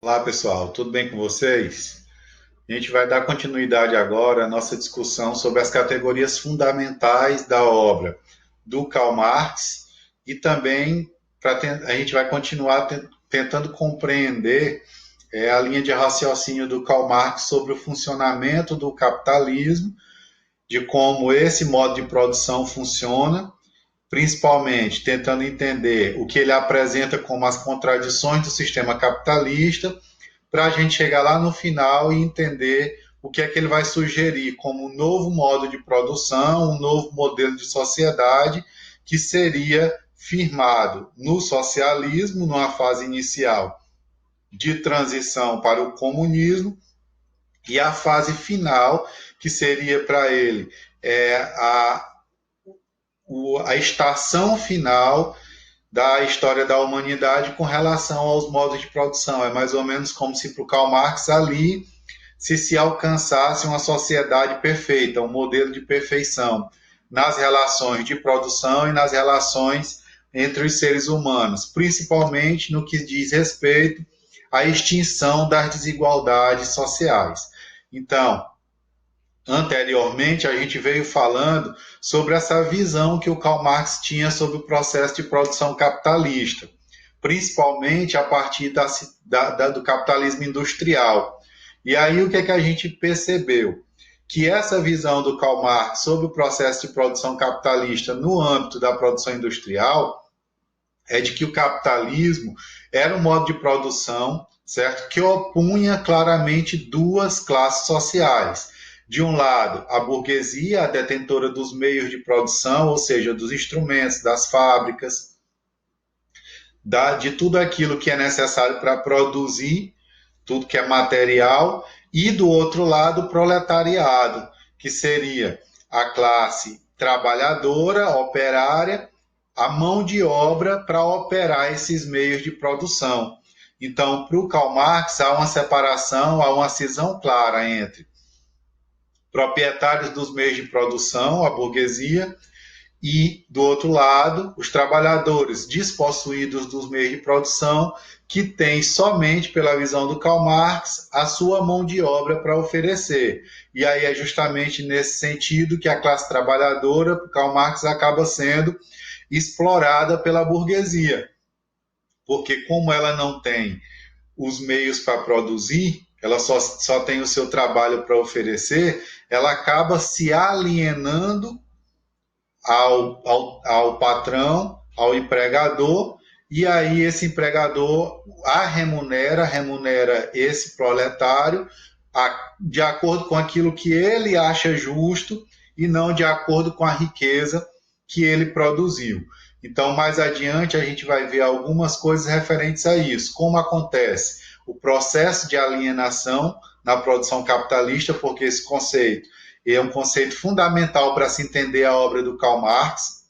Olá, pessoal, tudo bem com vocês? A gente vai dar continuidade agora à nossa discussão sobre as categorias fundamentais da obra do Karl Marx e também a gente vai continuar tentando compreender a linha de raciocínio do Karl Marx sobre o funcionamento do capitalismo, de como esse modo de produção funciona, principalmente tentando entender o que ele apresenta como as contradições do sistema capitalista para a gente chegar lá no final e entender o que é que ele vai sugerir como um novo modo de produção, um novo modelo de sociedade que seria firmado no socialismo, numa fase inicial de transição para o comunismo, e a fase final, que seria para ele a estação final da história da humanidade com relação aos modos de produção. É mais ou menos como se para o Karl Marx ali se alcançasse uma sociedade perfeita, um modelo de perfeição nas relações de produção e nas relações entre os seres humanos, principalmente no que diz respeito à extinção das desigualdades sociais. Então, anteriormente, a gente veio falando sobre essa visão que o Karl Marx tinha sobre o processo de produção capitalista, principalmente a partir do capitalismo industrial. E aí o que, é que a gente percebeu? Que essa visão do Karl Marx sobre o processo de produção capitalista no âmbito da produção industrial é de que o capitalismo era um modo de produção, certo, que opunha claramente duas classes sociais. De um lado, a burguesia, a detentora dos meios de produção, ou seja, dos instrumentos, das fábricas, de tudo aquilo que é necessário para produzir, tudo que é material, e do outro lado, o proletariado, que seria a classe trabalhadora, operária, a mão de obra para operar esses meios de produção. Então, para o Karl Marx, há uma separação, há uma cisão clara entre proprietários dos meios de produção, a burguesia, e, do outro lado, os trabalhadores despossuídos dos meios de produção, que têm somente, pela visão do Karl Marx, a sua mão de obra para oferecer. E aí é justamente nesse sentido que a classe trabalhadora, por Karl Marx, acaba sendo explorada pela burguesia, porque como ela não tem os meios para produzir, ela só tem o seu trabalho para oferecer, ela acaba se alienando ao patrão, ao empregador, e aí esse empregador remunera esse proletário de acordo com aquilo que ele acha justo e não de acordo com a riqueza que ele produziu. Então, mais adiante, a gente vai ver algumas coisas referentes a isso. Como acontece o processo de alienação na produção capitalista, porque esse conceito é um conceito fundamental para se entender a obra do Karl Marx,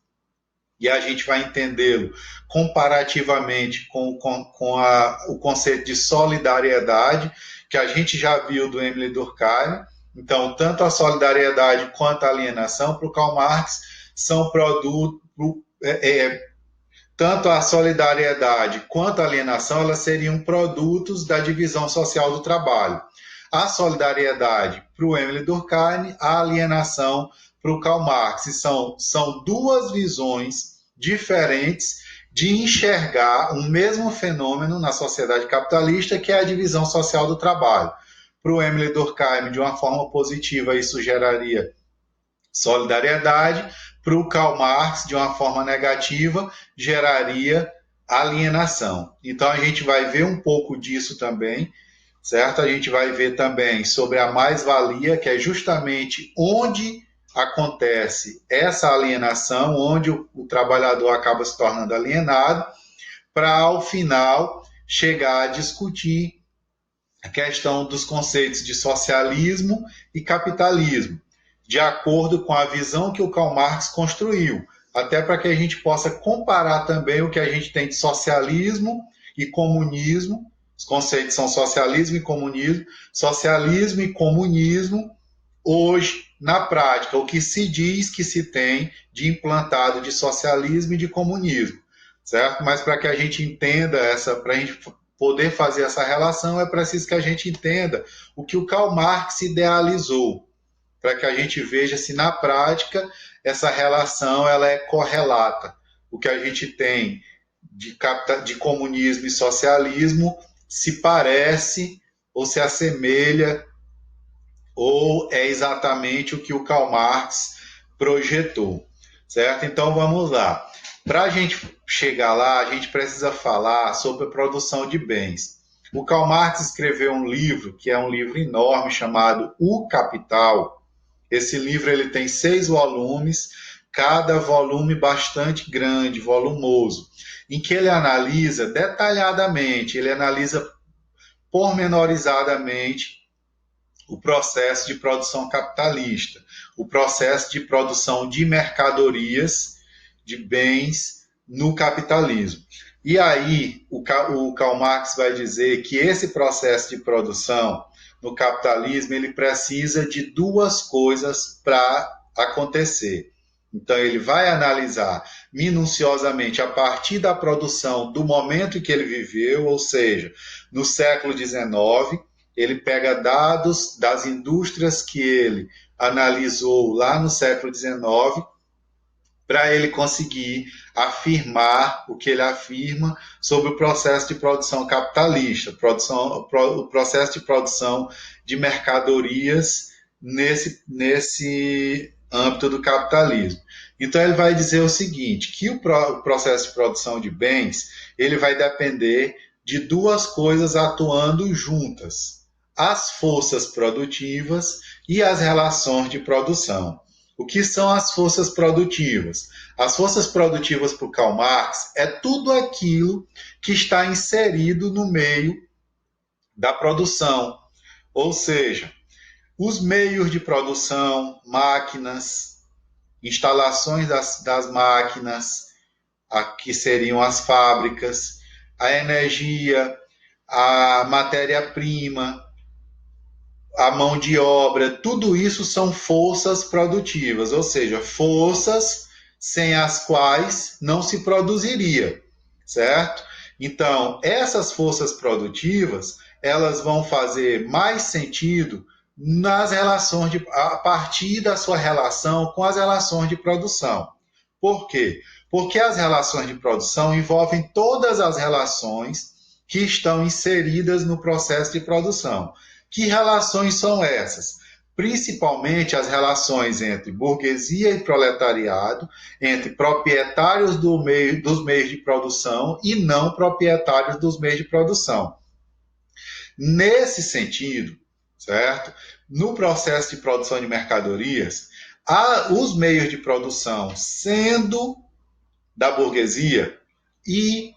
e a gente vai entendê-lo comparativamente o conceito de solidariedade, que a gente já viu do Emile Durkheim. Então, tanto a solidariedade quanto a alienação, para o Karl Marx, são produtos. Tanto a solidariedade quanto a alienação, elas seriam produtos da divisão social do trabalho. A solidariedade para o Emile Durkheim, a alienação para o Karl Marx. E são duas visões diferentes de enxergar um mesmo fenômeno na sociedade capitalista, que é a divisão social do trabalho. Para o Emile Durkheim, de uma forma positiva, isso geraria solidariedade. Para o Karl Marx, de uma forma negativa, geraria alienação. Então a gente vai ver um pouco disso também, certo? A gente vai ver também sobre a mais-valia, que é justamente onde acontece essa alienação, onde o trabalhador acaba se tornando alienado, para ao final chegar a discutir a questão dos conceitos de socialismo e capitalismo, de acordo com a visão que o Karl Marx construiu, até para que a gente possa comparar também o que a gente tem de socialismo e comunismo. Os conceitos são socialismo e comunismo, hoje, na prática, o que se diz que se tem de implantado de socialismo e de comunismo, certo? Mas para que a gente entenda para a gente poder fazer essa relação, é preciso que a gente entenda o que o Karl Marx idealizou, para que a gente veja se na prática essa relação ela é correlata. O que a gente tem de comunismo e socialismo se parece ou se assemelha ou é exatamente o que o Karl Marx projetou, certo? Então vamos lá. Para a gente chegar lá, a gente precisa falar sobre a produção de bens. O Karl Marx escreveu um livro, que é um livro enorme, chamado O Capital. Esse livro ele tem 6 volumes, cada volume bastante grande, volumoso, em que ele analisa detalhadamente, ele analisa pormenorizadamente o processo de produção capitalista, o processo de produção de mercadorias, de bens no capitalismo. E aí o Karl Marx vai dizer que esse processo de produção no capitalismo ele precisa de 2 coisas para acontecer. Então ele vai analisar minuciosamente a partir da produção do momento em que ele viveu, ou seja, no século XIX, ele pega dados das indústrias que ele analisou lá no século XIX para ele conseguir afirmar o que ele afirma sobre o processo de produção capitalista, o processo de produção de mercadorias nesse âmbito do capitalismo. Então ele vai dizer o seguinte, que o processo de produção de bens, ele vai depender de 2 coisas atuando juntas: as forças produtivas e as relações de produção. O que são as forças produtivas? As forças produtivas para o Karl Marx é tudo aquilo que está inserido no meio da produção, ou seja, os meios de produção, máquinas, instalações das máquinas, que seriam as fábricas, a energia, a matéria-prima, a mão de obra, tudo isso são forças produtivas, ou seja, forças sem as quais não se produziria, certo? Então, essas forças produtivas, elas vão fazer mais sentido nas relações a partir da sua relação com as relações de produção. Por quê? Porque as relações de produção envolvem todas as relações que estão inseridas no processo de produção. Que relações são essas? Principalmente as relações entre burguesia e proletariado, entre proprietários dos meios de produção e não proprietários dos meios de produção. Nesse sentido, certo? No processo de produção de mercadorias, os meios de produção sendo da burguesia e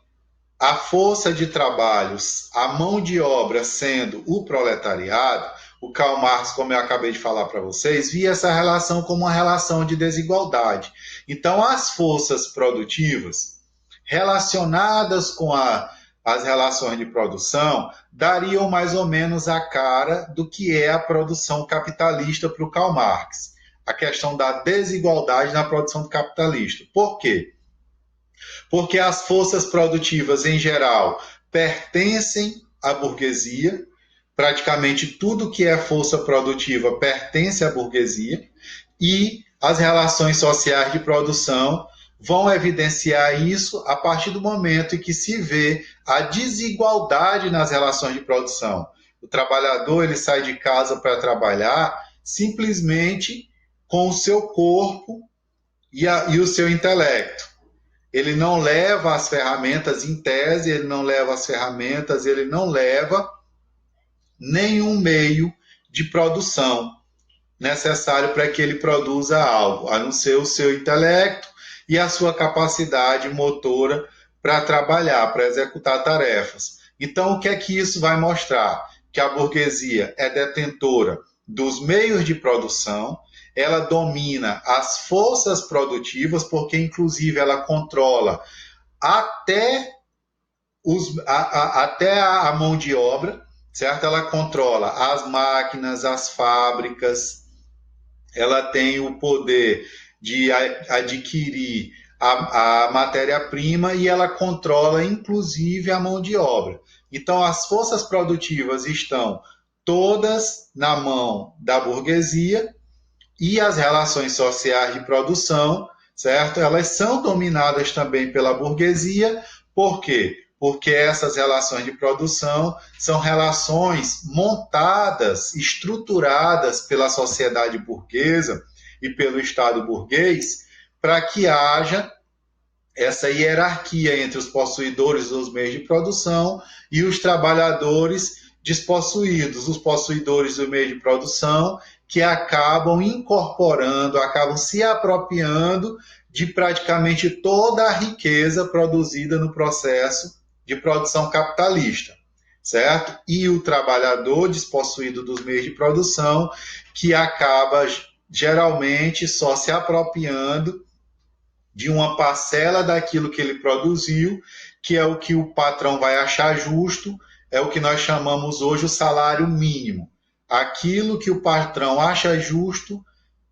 a força de trabalhos, a mão de obra sendo o proletariado, o Karl Marx, como eu acabei de falar para vocês, via essa relação como uma relação de desigualdade. Então, as forças produtivas relacionadas com as relações de produção dariam mais ou menos a cara do que é a produção capitalista para o Karl Marx. A questão da desigualdade na produção capitalista. Por quê? Porque as forças produtivas, em geral, pertencem à burguesia, praticamente tudo que é força produtiva pertence à burguesia, e as relações sociais de produção vão evidenciar isso a partir do momento em que se vê a desigualdade nas relações de produção. O trabalhador ele sai de casa para trabalhar simplesmente com o seu corpo e o seu intelecto. Ele não leva as ferramentas em tese, ele não leva as ferramentas, ele não leva nenhum meio de produção necessário para que ele produza algo, a não ser o seu intelecto e a sua capacidade motora para trabalhar, para executar tarefas. Então, o que é que isso vai mostrar? Que a burguesia é detentora dos meios de produção, ela domina as forças produtivas, porque inclusive ela controla até a mão de obra, certo? Ela controla as máquinas, as fábricas, ela tem o poder de adquirir a matéria-prima e ela controla inclusive a mão de obra. Então, as forças produtivas estão todas na mão da burguesia e as relações sociais de produção, certo? Elas são dominadas também pela burguesia. Por quê? Porque essas relações de produção são relações montadas, estruturadas pela sociedade burguesa e pelo Estado burguês, para que haja essa hierarquia entre os possuidores dos meios de produção e os trabalhadores despossuídos, os possuidores do meio de produção, que acabam incorporando, acabam se apropriando de praticamente toda a riqueza produzida no processo de produção capitalista, certo? E o trabalhador despossuído dos meios de produção, que acaba geralmente só se apropriando de uma parcela daquilo que ele produziu, que é o que o patrão vai achar justo, é o que nós chamamos hoje o salário mínimo. Aquilo que o patrão acha justo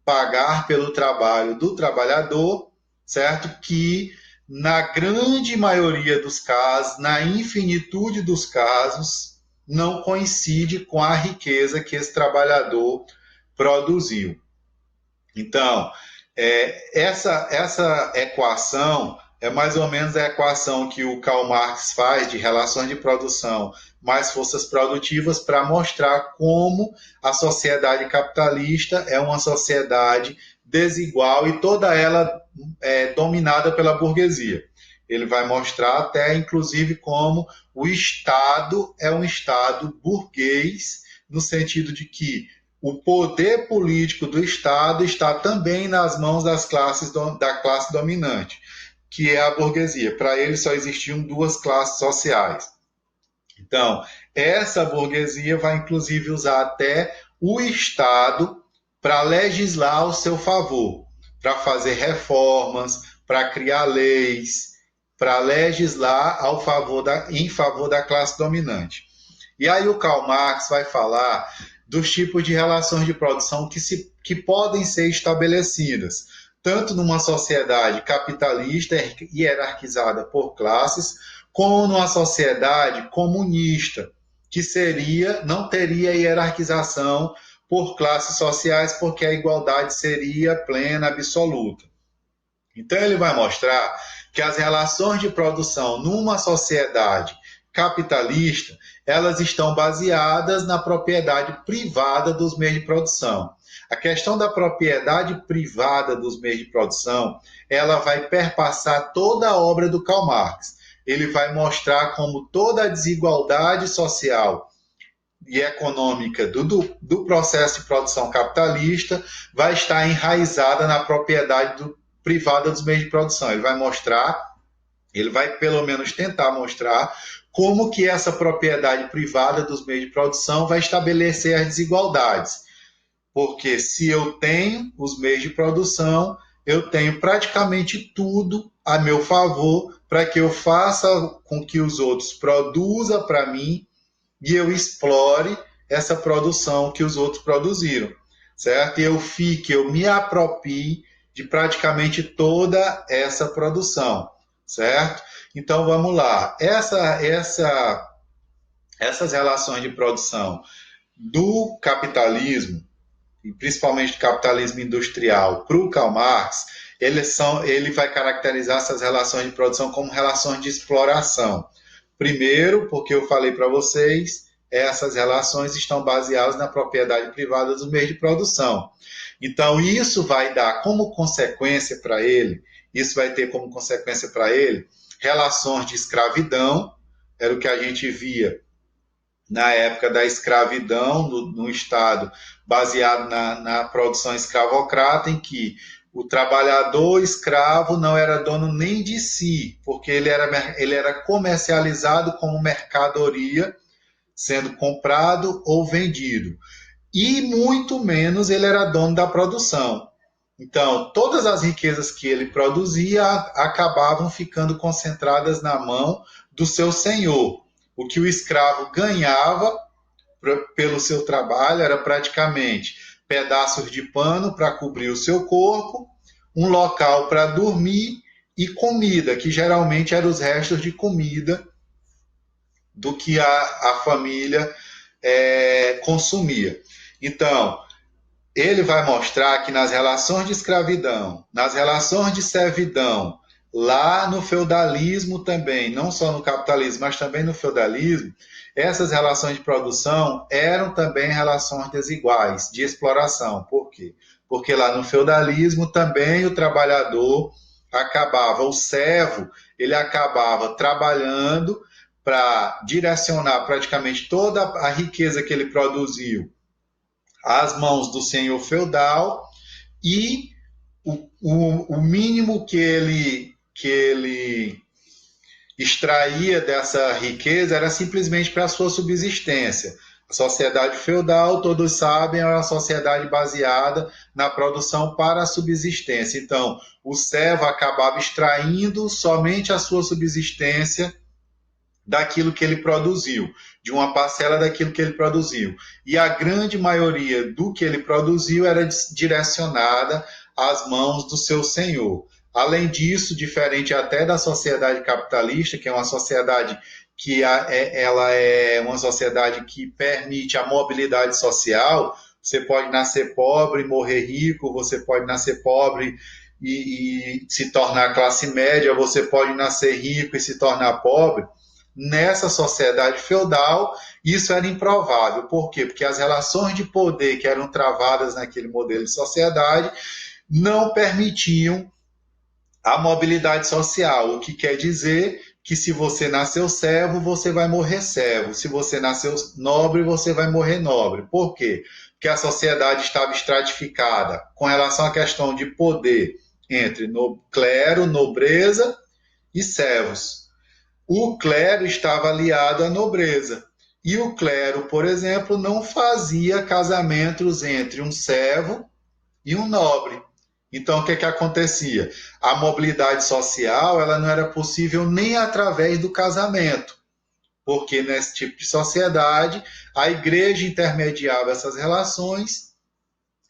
pagar pelo trabalho do trabalhador, certo? Que na grande maioria dos casos, na infinitude dos casos, não coincide com a riqueza que esse trabalhador produziu. Então, essa equação é mais ou menos a equação que o Karl Marx faz de relações de produção mais forças produtivas para mostrar como a sociedade capitalista é uma sociedade desigual e toda ela dominada pela burguesia. Ele vai mostrar até, inclusive, como o Estado é um Estado burguês, no sentido de que o poder político do Estado está também nas mãos da classe dominante, que é a burguesia. Para ele só existiam duas classes sociais. Então, essa burguesia vai inclusive usar até o Estado para legislar ao seu favor, para fazer reformas, para criar leis, para legislar em favor da classe dominante. E aí o Karl Marx vai falar dos tipos de relações de produção que podem ser estabelecidas, tanto numa sociedade capitalista hierarquizada por classes, como numa sociedade comunista, que não teria hierarquização por classes sociais, porque a igualdade seria plena, absoluta. Então ele vai mostrar que as relações de produção numa sociedade capitalista, elas estão baseadas na propriedade privada dos meios de produção. A questão da propriedade privada dos meios de produção, ela vai perpassar toda a obra do Karl Marx. Ele vai mostrar como toda a desigualdade social e econômica do processo de produção capitalista vai estar enraizada na propriedade privada dos meios de produção. Ele vai pelo menos tentar mostrar como que essa propriedade privada dos meios de produção vai estabelecer as desigualdades. Porque se eu tenho os meios de produção, eu tenho praticamente tudo a meu favor para que eu faça com que os outros produzam para mim e eu explore essa produção que os outros produziram, certo? E eu me aproprie de praticamente toda essa produção, certo? Então vamos lá. Essas relações de produção do capitalismo, e principalmente do capitalismo industrial, para o Karl Marx, ele vai caracterizar essas relações de produção como relações de exploração. Primeiro, porque eu falei para vocês, essas relações estão baseadas na propriedade privada dos meios de produção. Então, isso vai dar como consequência para ele, isso vai ter como consequência para ele relações de escravidão, era o que a gente via na época da escravidão no Estado, baseado na produção escravocrata, em que o trabalhador escravo não era dono nem de si, porque ele era comercializado como mercadoria, sendo comprado ou vendido. E muito menos ele era dono da produção. Então, todas as riquezas que ele produzia acabavam ficando concentradas na mão do seu senhor. O que o escravo ganhava pelo seu trabalho era praticamente pedaços de pano para cobrir o seu corpo, um local para dormir e comida, que geralmente eram os restos de comida do que a família consumia. Então, ele vai mostrar que nas relações de escravidão, nas relações de servidão, lá no feudalismo também, não só no capitalismo, mas também no feudalismo, essas relações de produção eram também relações desiguais, de exploração. Por quê? Porque lá no feudalismo também o trabalhador acabava, o servo, ele acabava trabalhando para direcionar praticamente toda a riqueza que ele produziu às mãos do senhor feudal e o mínimo que ele extraía dessa riqueza era simplesmente para a sua subsistência. A sociedade feudal, todos sabem, era uma sociedade baseada na produção para a subsistência. Então, o servo acabava extraindo somente a sua subsistência daquilo que ele produziu, de uma parcela daquilo que ele produziu. E a grande maioria do que ele produziu era direcionada às mãos do seu senhor. Além disso, diferente até da sociedade capitalista, que é uma sociedade que ela é uma sociedade que permite a mobilidade social, você pode nascer pobre e morrer rico, você pode nascer pobre e se tornar classe média, você pode nascer rico e se tornar pobre. Nessa sociedade feudal, isso era improvável. Por quê? Porque as relações de poder que eram travadas naquele modelo de sociedade não permitiam a mobilidade social, o que quer dizer que se você nasceu servo, você vai morrer servo. Se você nasceu nobre, você vai morrer nobre. Por quê? Porque a sociedade estava estratificada com relação à questão de poder entre clero, nobreza e servos. O clero estava aliado à nobreza. E o clero, por exemplo, não fazia casamentos entre um servo e um nobre. Então, o que acontecia? A mobilidade social ela não era possível nem através do casamento, porque nesse tipo de sociedade, a igreja intermediava essas relações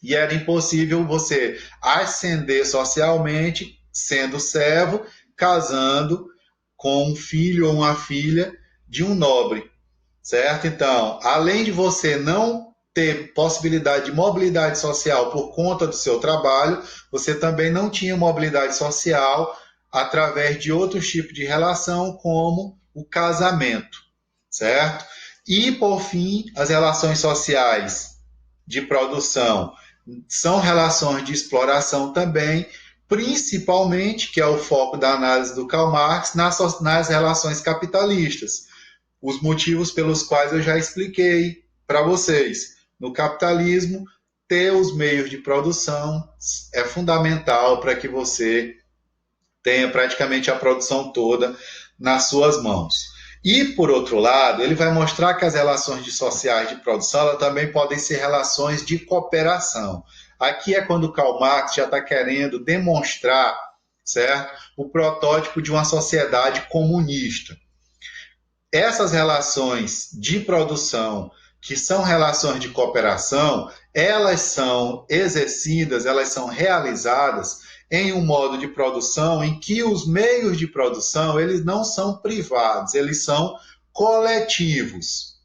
e era impossível você ascender socialmente, sendo servo, casando com um filho ou uma filha de um nobre, certo? Então, além de você não ter possibilidade de mobilidade social por conta do seu trabalho, você também não tinha mobilidade social através de outros tipos de relação, como o casamento, certo? E, por fim, as relações sociais de produção são relações de exploração também, principalmente, que é o foco da análise do Karl Marx, nas relações capitalistas. Os motivos pelos quais eu já expliquei para vocês. No capitalismo, ter os meios de produção é fundamental para que você tenha praticamente a produção toda nas suas mãos. E, por outro lado, ele vai mostrar que as relações sociais de produção elas também podem ser relações de cooperação. Aqui é quando Karl Marx já está querendo demonstrar, certo, o protótipo de uma sociedade comunista. Essas relações de produção, que são relações de cooperação, elas são exercidas, elas são realizadas em um modo de produção em que os meios de produção eles não são privados, eles são coletivos.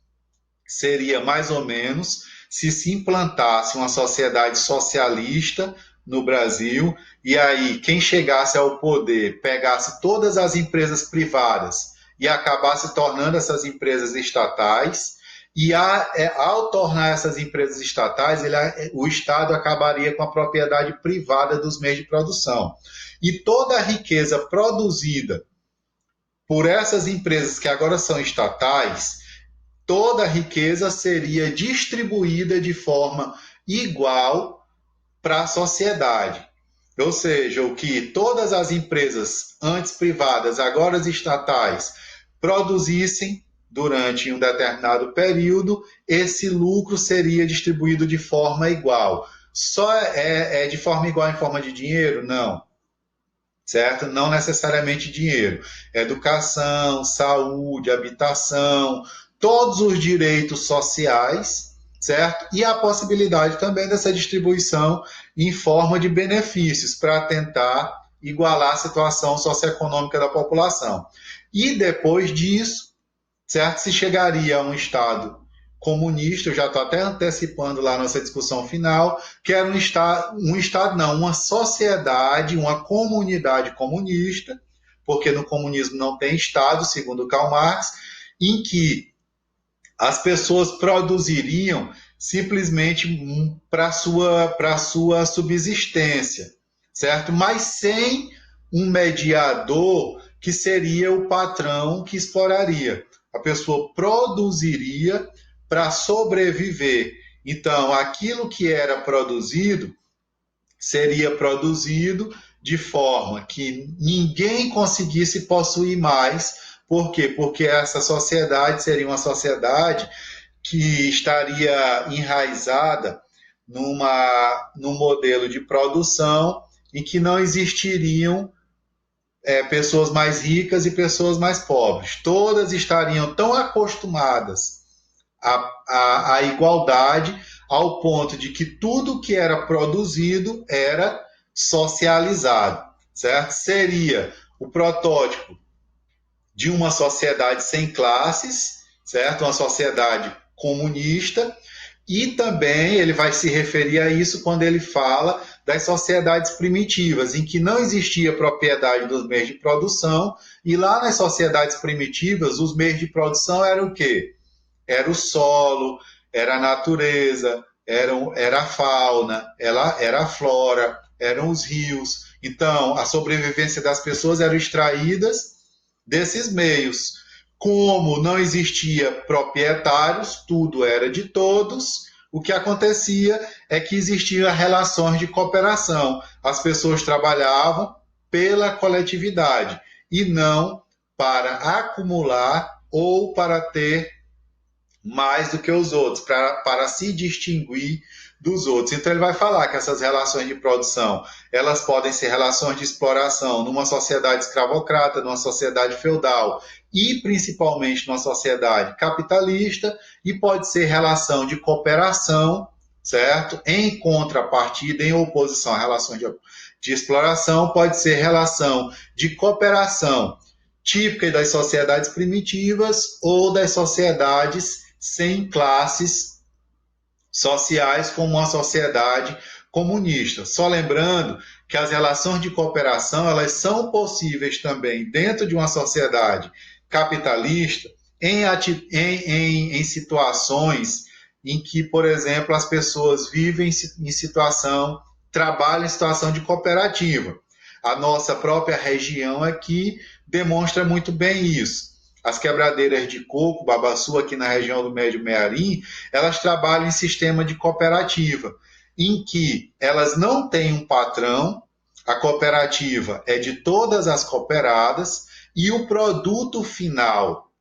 Seria mais ou menos se implantasse uma sociedade socialista no Brasil e aí quem chegasse ao poder pegasse todas as empresas privadas e acabasse tornando essas empresas estatais e ao tornar essas empresas estatais, o Estado acabaria com a propriedade privada dos meios de produção. E toda a riqueza produzida por essas empresas que agora são estatais, toda a riqueza seria distribuída de forma igual para a sociedade. Ou seja, o que todas as empresas antes privadas, agora estatais, produzissem durante um determinado período, esse lucro seria distribuído de forma igual. Só é de forma igual em forma de dinheiro? Não. Certo? Não necessariamente dinheiro. Educação, saúde, habitação, todos os direitos sociais, certo? E a possibilidade também dessa distribuição em forma de benefícios para tentar igualar a situação socioeconômica da população. E depois disso, certo? Se chegaria a um Estado comunista, eu já estou até antecipando lá a nossa discussão final, que era um Estado não, uma sociedade, uma comunidade comunista, porque no comunismo não tem Estado, segundo Karl Marx, em que as pessoas produziriam simplesmente para sua subsistência, certo? Mas sem um mediador que seria o patrão que exploraria. A pessoa produziria para sobreviver. Então, aquilo que era produzido seria produzido de forma que ninguém conseguisse possuir mais. Por quê? Porque essa sociedade seria uma sociedade que estaria enraizada num modelo de produção em que não existiriam pessoas mais ricas e pessoas mais pobres. Todas estariam tão acostumadas à igualdade ao ponto de que tudo que era produzido era socializado, certo? Seria o protótipo de uma sociedade sem classes, certo? Uma sociedade comunista, e também ele vai se referir a isso quando ele fala das sociedades primitivas, em que não existia propriedade dos meios de produção, e lá nas sociedades primitivas, os meios de produção eram o quê? Era o solo, era a natureza, era a fauna, era a flora, eram os rios. Então, a sobrevivência das pessoas era extraídas desses meios. Como não existia proprietários, tudo era de todos, o que acontecia é que existiam relações de cooperação. As pessoas trabalhavam pela coletividade e não para acumular ou para ter mais do que os outros, para se distinguir dos outros. Então ele vai falar que essas relações de produção, elas podem ser relações de exploração numa sociedade escravocrata, numa sociedade feudal e principalmente numa sociedade capitalista, e pode ser relação de cooperação, certo? Em contrapartida, em oposição à relação de exploração, pode ser relação de cooperação típica das sociedades primitivas ou das sociedades sem classes sociais como uma sociedade comunista. Só lembrando que as relações de cooperação elas são possíveis também dentro de uma sociedade capitalista em situações em que, por exemplo, as pessoas vivem em situação, trabalham em situação de cooperativa. A nossa própria região aqui demonstra muito bem isso. As quebradeiras de coco, babaçu, aqui na região do Médio Mearim, elas trabalham em sistema de cooperativa, em que elas não têm um patrão, a cooperativa é de todas as cooperadas, e o produto final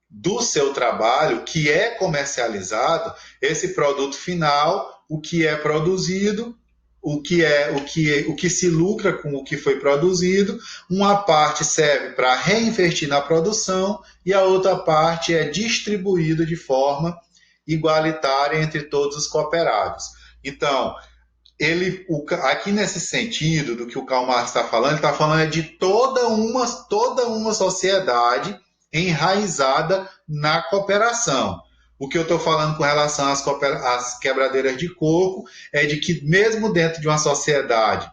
do seu trabalho, que é comercializado, esse produto final, o que é produzido, o que se lucra com o que foi produzido, uma parte serve para reinvestir na produção e a outra parte é distribuída de forma igualitária entre todos os cooperados. Então, aqui nesse sentido do que o Karl Marx está falando, ele está falando de toda uma sociedade enraizada na cooperação. O que eu estou falando com relação às quebradeiras de coco é de que, mesmo dentro de uma sociedade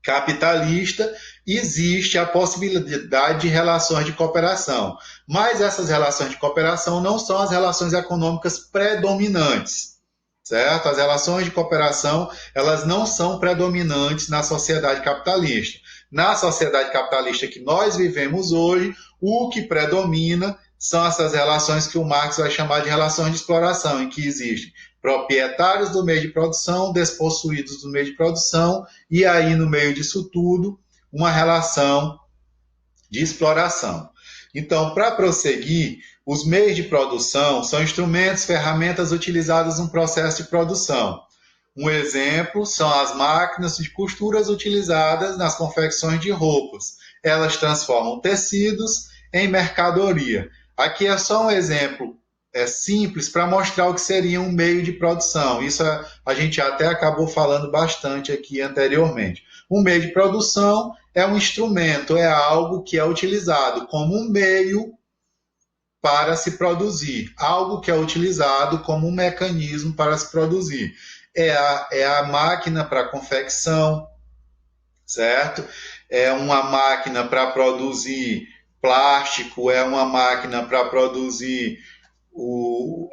capitalista, existe a possibilidade de relações de cooperação. Mas essas relações de cooperação não são as relações econômicas predominantes, certo? As relações de cooperação, elas não são predominantes na sociedade capitalista. Na sociedade capitalista que nós vivemos hoje, o que predomina são essas relações que o Marx vai chamar de relações de exploração, em que existem proprietários do meio de produção, despossuídos do meio de produção, e aí no meio disso tudo, uma relação de exploração. Então, para prosseguir, os meios de produção são instrumentos, ferramentas utilizadas no processo de produção. Um exemplo são as máquinas de costuras utilizadas nas confecções de roupas. Elas transformam tecidos em mercadoria. Aqui é só um exemplo simples para mostrar o que seria um meio de produção. Isso a gente até acabou falando bastante aqui anteriormente. Um meio de produção é um instrumento, é algo que é utilizado como um meio para se produzir, algo que é utilizado como um mecanismo para se produzir. É a máquina para confecção, certo? É uma máquina para produzir plástico, é uma máquina para produzir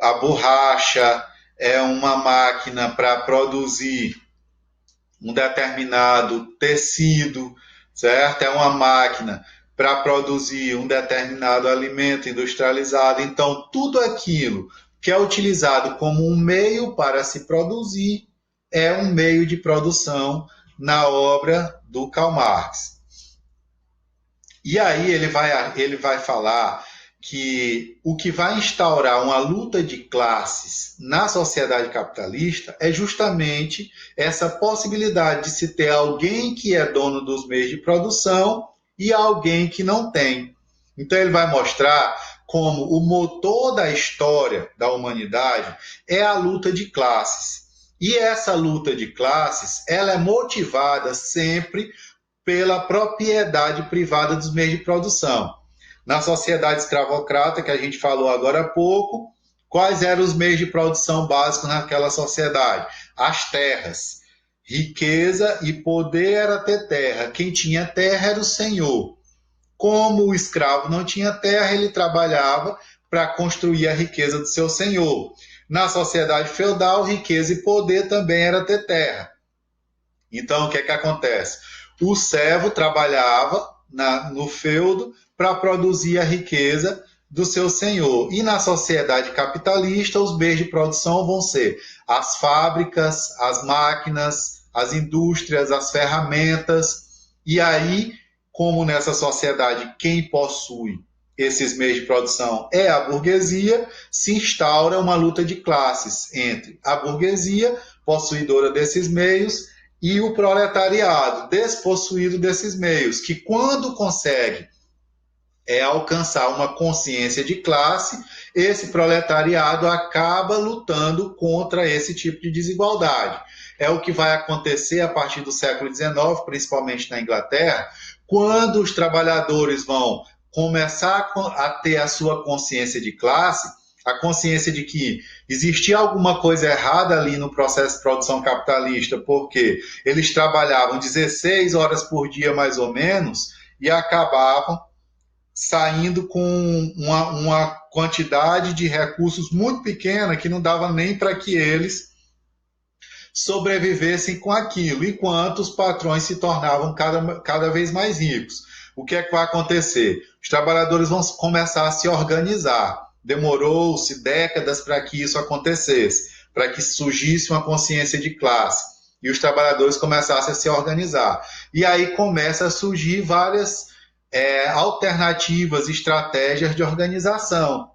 a borracha, é uma máquina para produzir um determinado tecido, certo? É uma máquina para produzir um determinado alimento industrializado. Então, tudo aquilo que é utilizado como um meio para se produzir é um meio de produção na obra do Karl Marx. E aí ele vai falar que o que vai instaurar uma luta de classes na sociedade capitalista é justamente essa possibilidade de se ter alguém que é dono dos meios de produção e alguém que não tem. Então ele vai mostrar como o motor da história da humanidade é a luta de classes. E essa luta de classes, ela é motivada sempre pela propriedade privada dos meios de produção. Na sociedade escravocrata, que a gente falou agora há pouco, quais eram os meios de produção básicos naquela sociedade? As terras. Riqueza e poder era ter terra. Quem tinha terra era o senhor. Como o escravo não tinha terra, ele trabalhava para construir a riqueza do seu senhor. Na sociedade feudal, riqueza e poder também era ter terra. Então, o que é que acontece? O servo trabalhava no feudo para produzir a riqueza do seu senhor. E na sociedade capitalista, os bens de produção vão ser as fábricas, as máquinas, as indústrias, as ferramentas. E aí, como nessa sociedade quem possui esses meios de produção é a burguesia, se instaura uma luta de classes entre a burguesia, possuidora desses meios, e o proletariado, despossuído desses meios, que quando consegue alcançar uma consciência de classe, esse proletariado acaba lutando contra esse tipo de desigualdade. É o que vai acontecer a partir do século XIX, principalmente na Inglaterra, quando os trabalhadores vão começar a ter a sua consciência de classe, a consciência de que existia alguma coisa errada ali no processo de produção capitalista, porque eles trabalhavam 16 horas por dia, mais ou menos, e acabavam saindo com uma quantidade de recursos muito pequena que não dava nem para que eles sobrevivessem com aquilo, enquanto os patrões se tornavam cada vez mais ricos. O que é que vai acontecer? Os trabalhadores vão começar a se organizar. Demorou-se décadas para que isso acontecesse, para que surgisse uma consciência de classe e os trabalhadores começassem a se organizar. E aí começa a surgir várias alternativas, estratégias de organização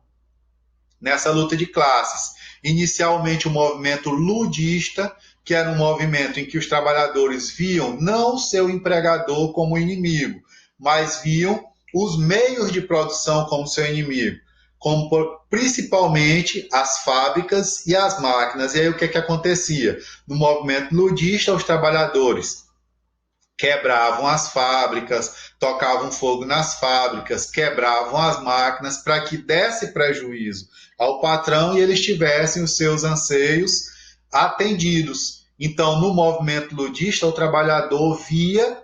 nessa luta de classes. Inicialmente o movimento ludista, que era um movimento em que os trabalhadores viam não o seu empregador como inimigo, mas viam os meios de produção como seu inimigo, como principalmente as fábricas e as máquinas. E aí o que acontecia? No movimento ludista, os trabalhadores quebravam as fábricas, tocavam fogo nas fábricas, quebravam as máquinas para que desse prejuízo ao patrão e eles tivessem os seus anseios atendidos. Então, no movimento ludista, o trabalhador via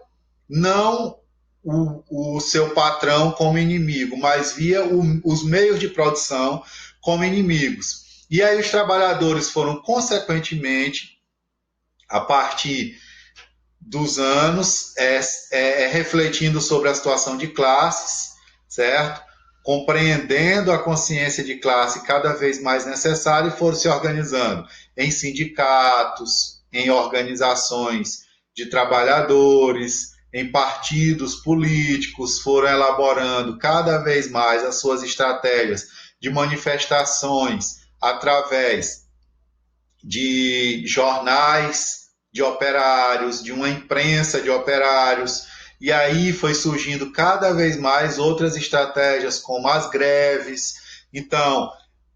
não o seu patrão como inimigo, mas via os meios de produção como inimigos. E aí os trabalhadores foram, consequentemente, a partir dos anos, refletindo sobre a situação de classes, certo? Compreendendo a consciência de classe cada vez mais necessária e foram se organizando em sindicatos, em organizações de trabalhadores, em partidos políticos, foram elaborando cada vez mais as suas estratégias de manifestações através de jornais de operários, de uma imprensa de operários, e aí foi surgindo cada vez mais outras estratégias, como as greves. Então,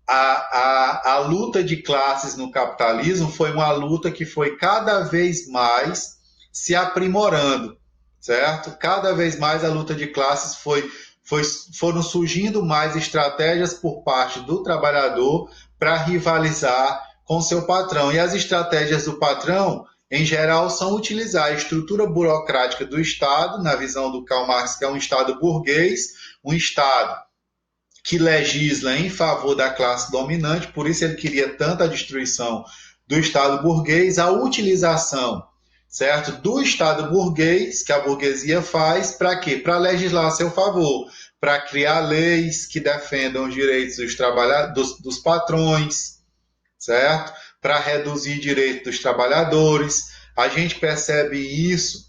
a luta de classes no capitalismo foi uma luta que foi cada vez mais se aprimorando, certo? Cada vez mais a luta de classes foram surgindo mais estratégias por parte do trabalhador para rivalizar com seu patrão. E as estratégias do patrão, em geral, são utilizar a estrutura burocrática do Estado, na visão do Karl Marx, que é um Estado burguês, um Estado que legisla em favor da classe dominante, por isso ele queria tanto a destruição do Estado burguês, a utilização, certo, do Estado burguês, que a burguesia faz, para quê? Para legislar a seu favor, para criar leis que defendam os direitos dos trabalhadores, dos patrões, certo? Para reduzir direitos dos trabalhadores. A gente percebe isso,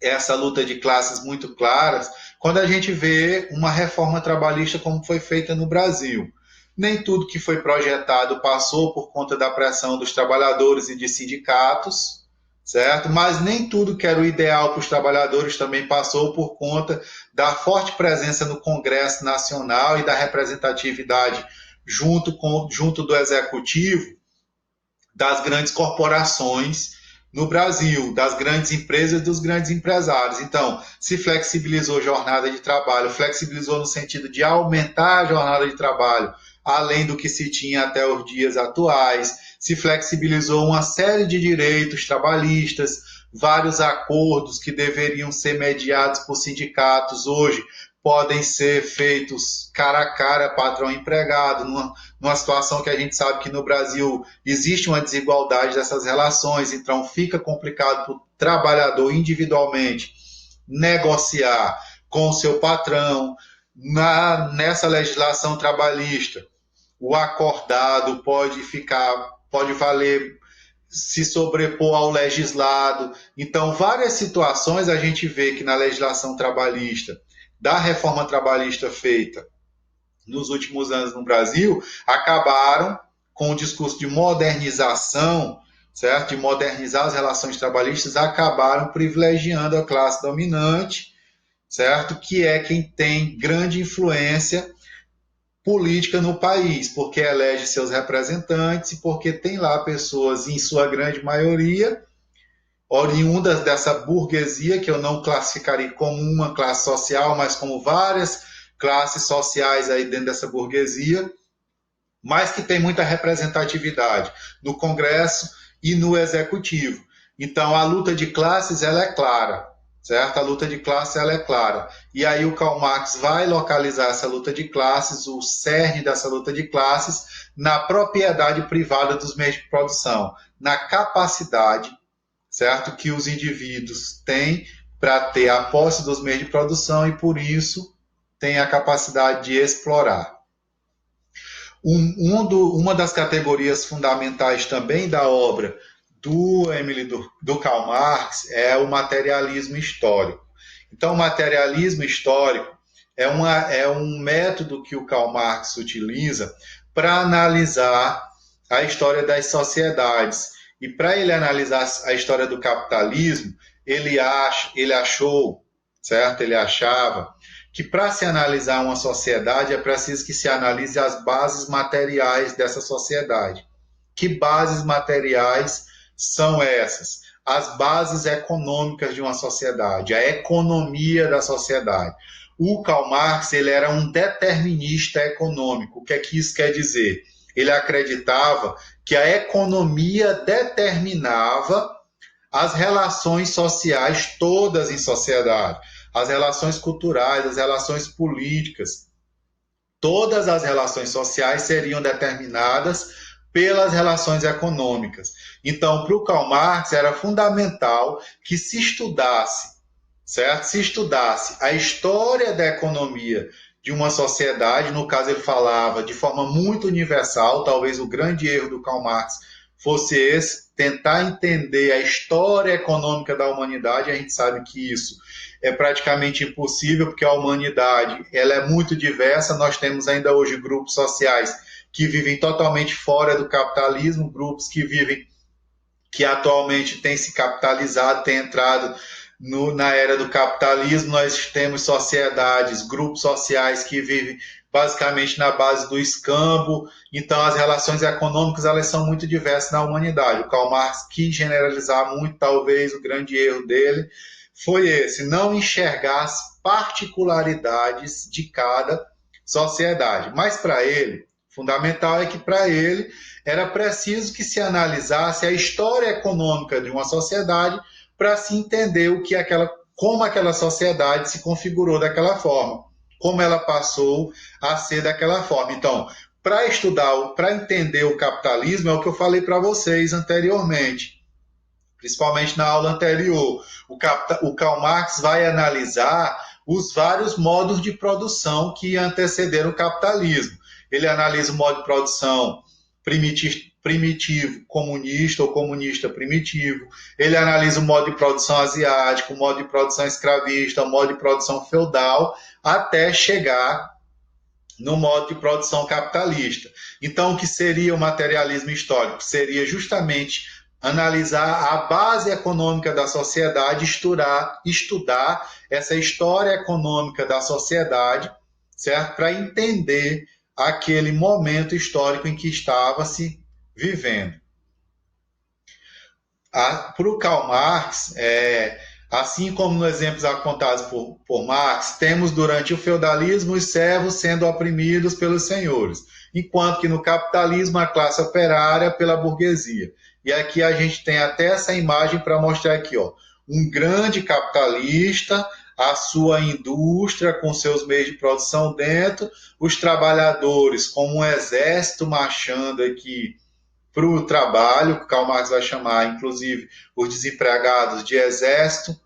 essa luta de classes muito claras, quando a gente vê uma reforma trabalhista como foi feita no Brasil. Nem tudo que foi projetado passou por conta da pressão dos trabalhadores e de sindicatos, certo? Mas nem tudo que era o ideal para os trabalhadores também passou por conta da forte presença no Congresso Nacional e da representatividade junto do Executivo das grandes corporações no Brasil, das grandes empresas e dos grandes empresários. Então, se flexibilizou a jornada de trabalho, flexibilizou no sentido de aumentar a jornada de trabalho, além do que se tinha até os dias atuais, se flexibilizou uma série de direitos trabalhistas, vários acordos que deveriam ser mediados por sindicatos hoje podem ser feitos cara a cara, patrão-empregado, numa situação que a gente sabe que no Brasil existe uma desigualdade dessas relações, então fica complicado para o trabalhador individualmente negociar com o seu patrão. Nessa legislação trabalhista, o acordado pode valer, se sobrepor ao legislado. Então, várias situações a gente vê que na legislação trabalhista, da reforma trabalhista feita nos últimos anos no Brasil, acabaram com o discurso de modernização, certo? De modernizar as relações trabalhistas, acabaram privilegiando a classe dominante, certo? Que é quem tem grande influência política no país, porque elege seus representantes e porque tem lá pessoas, em sua grande maioria, oriundas dessa burguesia, que eu não classificaria como uma classe social, mas como várias classes sociais aí dentro dessa burguesia, mas que tem muita representatividade no Congresso e no Executivo. Então, a luta de classes, ela é clara, certo? A luta de classes, ela é clara. E aí o Karl Marx vai localizar essa luta de classes, o cerne dessa luta de classes, na propriedade privada dos meios de produção, na capacidade, certo, que os indivíduos têm para ter a posse dos meios de produção e, por isso, têm a capacidade de explorar. Uma das categorias fundamentais também da obra do Karl Marx é o materialismo histórico. Então, o materialismo histórico é um método que o Karl Marx utiliza para analisar a história das sociedades. E para ele analisar a história do capitalismo, ele achou, certo? Ele achava que para se analisar uma sociedade é preciso que se analise as bases materiais dessa sociedade. Que bases materiais são essas? As bases econômicas de uma sociedade, a economia da sociedade. O Karl Marx, ele era um determinista econômico. O que é que isso quer dizer? Ele acreditava que a economia determinava as relações sociais todas em sociedade, as relações culturais, as relações políticas. Todas as relações sociais seriam determinadas pelas relações econômicas. Então, para o Karl Marx, era fundamental que se estudasse, certo? Se estudasse a história da economia de uma sociedade, no caso ele falava de forma muito universal, talvez o grande erro do Karl Marx fosse esse, tentar entender a história econômica da humanidade. A gente sabe que isso é praticamente impossível, porque a humanidade ela é muito diversa, nós temos ainda hoje grupos sociais que vivem totalmente fora do capitalismo, grupos que atualmente têm se capitalizado, têm entrado na era do capitalismo. Nós temos sociedades, grupos sociais que vivem basicamente na base do escambo. Então, as relações econômicas elas são muito diversas na humanidade. O Karl Marx quis generalizar muito, talvez o grande erro dele foi esse: não enxergar as particularidades de cada sociedade. Mas para ele, fundamental é que para ele era preciso que se analisasse a história econômica de uma sociedade para se entender como aquela sociedade se configurou daquela forma, como ela passou a ser daquela forma. Então, para estudar, para entender o capitalismo, é o que eu falei para vocês anteriormente, principalmente na aula anterior. O Karl Marx vai analisar os vários modos de produção que antecederam o capitalismo. Ele analisa o modo de produção primitivo comunista ou comunista primitivo. Ele analisa o modo de produção asiático, o modo de produção escravista, o modo de produção feudal, até chegar no modo de produção capitalista. Então, o que seria o materialismo histórico? Seria justamente analisar a base econômica da sociedade, estudar essa história econômica da sociedade, certo? Para entender aquele momento histórico em que estava se vivendo. Para o Karl Marx, assim como nos exemplos apontados por Marx, temos durante o feudalismo os servos sendo oprimidos pelos senhores, enquanto que no capitalismo a classe operária pela burguesia. E aqui a gente tem até essa imagem para mostrar aqui, ó, um grande capitalista, a sua indústria com seus meios de produção dentro, os trabalhadores como um exército marchando aqui para o trabalho, que Karl Marx vai chamar, inclusive, os desempregados de exército,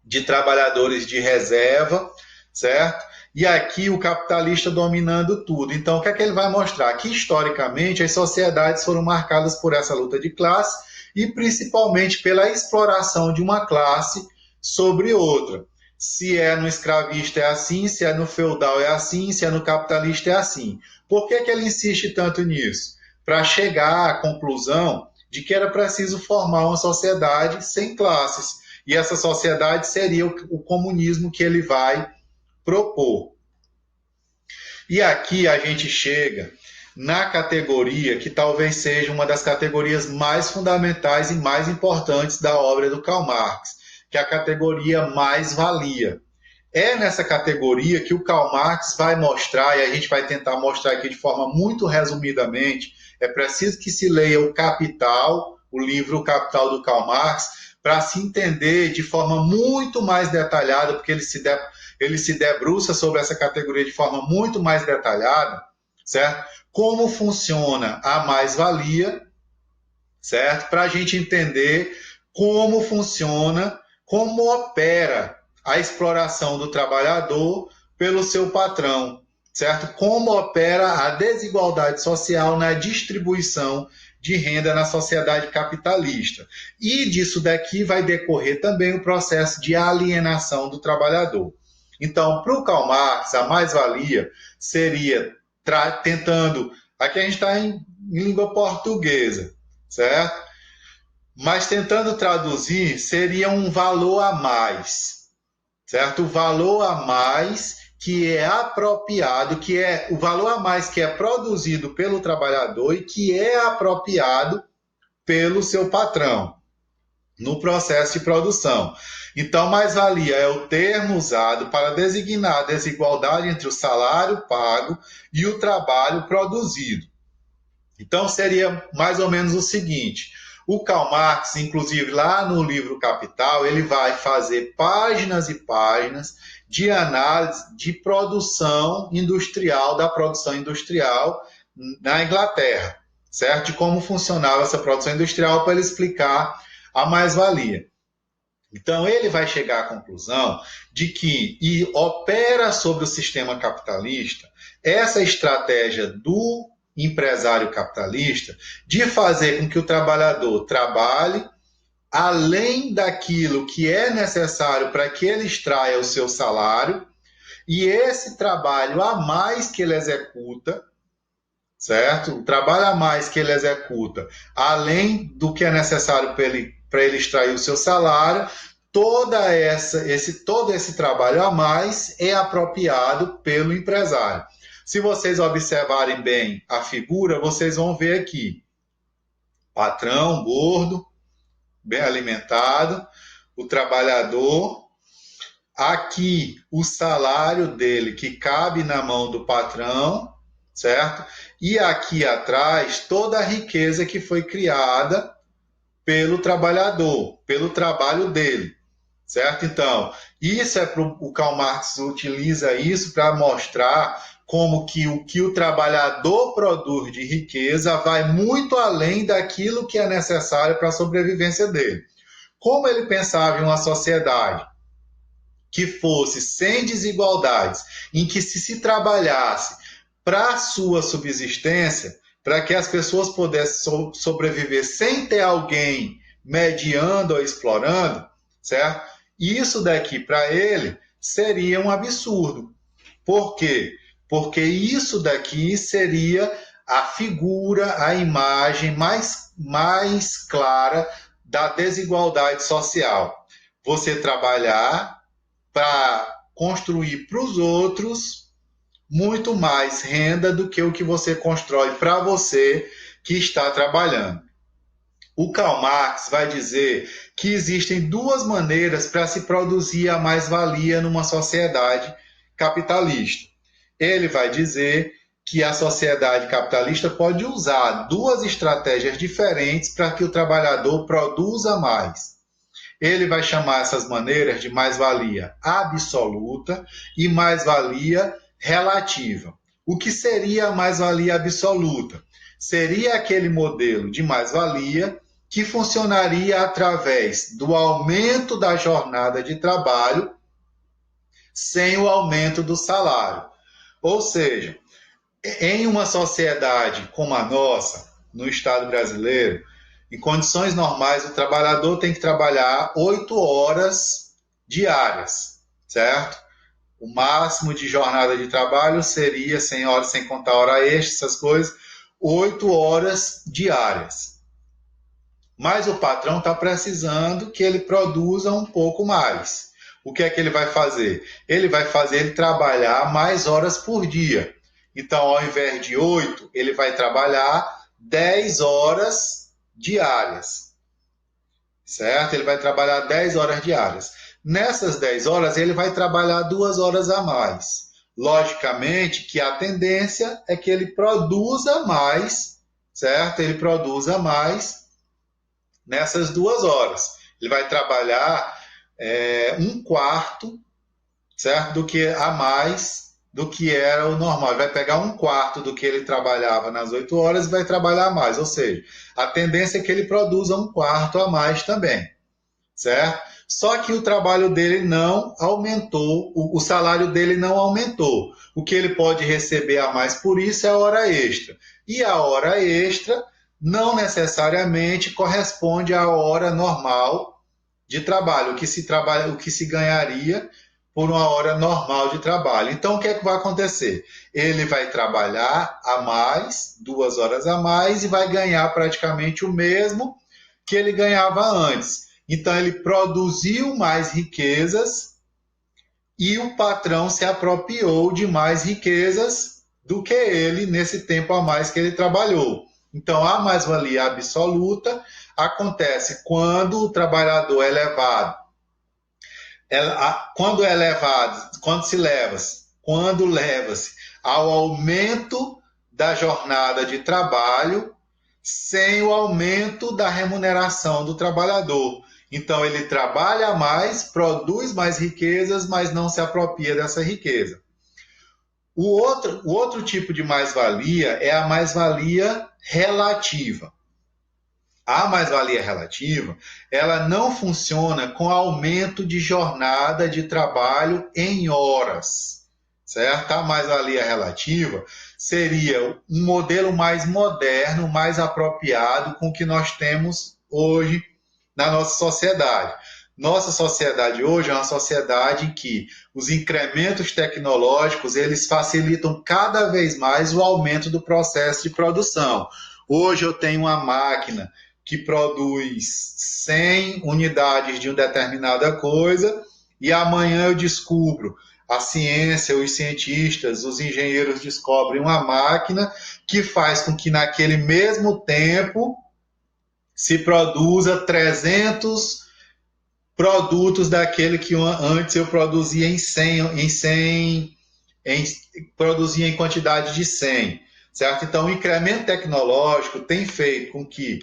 de trabalhadores de reserva, certo? E aqui o capitalista dominando tudo. Então, o que é que ele vai mostrar? Que, historicamente, as sociedades foram marcadas por essa luta de classe e, principalmente, pela exploração de uma classe sobre outra. Se é no escravista é assim, se é no feudal é assim, se é no capitalista é assim. Por que ele insiste tanto nisso? Para chegar à conclusão de que era preciso formar uma sociedade sem classes. E essa sociedade seria o comunismo que ele vai propor. E aqui a gente chega na categoria que talvez seja uma das categorias mais fundamentais e mais importantes da obra do Karl Marx, que é a categoria mais-valia. É nessa categoria que o Karl Marx vai mostrar, e a gente vai tentar mostrar aqui de forma muito resumidamente, é preciso que se leia o Capital, o livro O Capital do Karl Marx, para se entender de forma muito mais detalhada, porque ele se debruça sobre essa categoria de forma muito mais detalhada, certo? Como funciona a mais-valia, certo? Para a gente entender como funciona, como opera a exploração do trabalhador pelo seu patrão, certo? Como opera a desigualdade social na distribuição de renda na sociedade capitalista. E disso daqui vai decorrer também o processo de alienação do trabalhador. Então, para o Karl Marx, a mais-valia seria tentando... Aqui a gente está em língua portuguesa, certo? Mas tentando traduzir, seria um valor a mais, certo? O valor a mais que é apropriado, que é o valor a mais que é produzido pelo trabalhador e que é apropriado pelo seu patrão no processo de produção. Então, mais-valia é o termo usado para designar a desigualdade entre o salário pago e o trabalho produzido. Então, seria mais ou menos o seguinte: o Karl Marx, inclusive lá no livro Capital, ele vai fazer páginas e páginas de análise de produção industrial, da produção industrial na Inglaterra, certo? De como funcionava essa produção industrial para ele explicar a mais-valia. Então, ele vai chegar à conclusão de que opera sobre o sistema capitalista essa estratégia do empresário capitalista de fazer com que o trabalhador trabalhe além daquilo que é necessário para que ele extraia o seu salário, e esse trabalho a mais que ele executa, certo? O trabalho a mais que ele executa, além do que é necessário para ele extrair o seu salário, todo esse trabalho a mais é apropriado pelo empresário. Se vocês observarem bem a figura, vocês vão ver aqui patrão gordo, bem alimentado, o trabalhador, aqui o salário dele que cabe na mão do patrão, certo? E aqui atrás toda a riqueza que foi criada pelo trabalhador, pelo trabalho dele, certo? Então, isso é o Karl Marx utiliza isso para mostrar como que o trabalhador produz de riqueza vai muito além daquilo que é necessário para a sobrevivência dele. Como ele pensava em uma sociedade que fosse sem desigualdades, em que se trabalhasse para a sua subsistência, para que as pessoas pudessem sobreviver sem ter alguém mediando ou explorando, certo? Isso daqui para ele seria um absurdo. Por quê? Porque isso daqui seria a figura, a imagem mais clara da desigualdade social. Você trabalhar para construir para os outros muito mais renda do que o que você constrói para você que está trabalhando. O Karl Marx vai dizer que existem duas maneiras para se produzir a mais-valia numa sociedade capitalista. Ele vai dizer que a sociedade capitalista pode usar duas estratégias diferentes para que o trabalhador produza mais. Ele vai chamar essas maneiras de mais-valia absoluta e mais-valia relativa. O que seria a mais-valia absoluta? Seria aquele modelo de mais-valia que funcionaria através do aumento da jornada de trabalho sem o aumento do salário. Ou seja, em uma sociedade como a nossa, no Estado brasileiro, em condições normais, o trabalhador tem que trabalhar 8 horas diárias, certo? O máximo de jornada de trabalho seria 100 horas, sem contar hora extra, essas coisas, 8 horas diárias. Mas o patrão está precisando que ele produza um pouco mais. O que é que ele vai fazer? Ele vai fazer ele trabalhar mais horas por dia. Então, ao invés de 8, ele vai trabalhar 10 horas diárias. Certo? Ele vai trabalhar 10 horas diárias. Nessas 10 horas, ele vai trabalhar 2 horas a mais. Logicamente que a tendência é que ele produza mais, certo? Ele produza mais nessas 2 horas. Ele vai trabalhar um quarto, certo? Do que a mais do que era o normal. Ele vai pegar um quarto do que ele trabalhava nas 8 horas e vai trabalhar mais. Ou seja, a tendência é que ele produza um quarto a mais também, certo? Só que o trabalho dele não aumentou, o salário dele não aumentou. O que ele pode receber a mais por isso é a hora extra. E a hora extra não necessariamente corresponde à hora normal de trabalho, o que se ganharia por uma hora normal de trabalho. Então, o que é que vai acontecer? Ele vai trabalhar a mais, 2 horas a mais, e vai ganhar praticamente o mesmo que ele ganhava antes. Então, ele produziu mais riquezas e o patrão se apropriou de mais riquezas do que ele nesse tempo a mais que ele trabalhou. Então, a mais-valia absoluta acontece quando o trabalhador é levado quando leva-se ao aumento da jornada de trabalho sem o aumento da remuneração do trabalhador. Então ele trabalha mais, produz mais riquezas, mas não se apropria dessa riqueza. O outro tipo de mais-valia é a mais-valia relativa. A mais-valia relativa, ela não funciona com aumento de jornada de trabalho em horas, certo? A mais-valia relativa seria um modelo mais moderno, mais apropriado com o que nós temos hoje na nossa sociedade. Nossa sociedade hoje é uma sociedade em que os incrementos tecnológicos, eles facilitam cada vez mais o aumento do processo de produção. Hoje eu tenho uma máquina que produz 100 unidades de uma determinada coisa e amanhã eu descubro, a ciência, os cientistas, os engenheiros descobrem uma máquina que faz com que naquele mesmo tempo se produza 300 produtos daquele que antes eu produzia em 100, produzia em quantidade de 100, certo? Então, o incremento tecnológico tem feito com que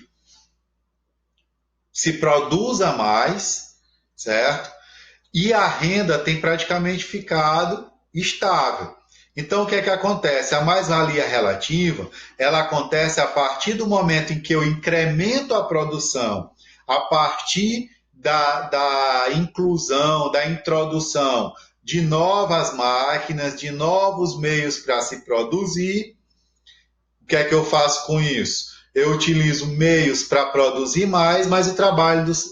se produza mais, certo? E a renda tem praticamente ficado estável. Então, o que é que acontece? A mais-valia relativa, ela acontece a partir do momento em que eu incremento a produção, a partir da inclusão, da introdução de novas máquinas, de novos meios para se produzir. O que é que eu faço com isso? Eu utilizo meios para produzir mais, mas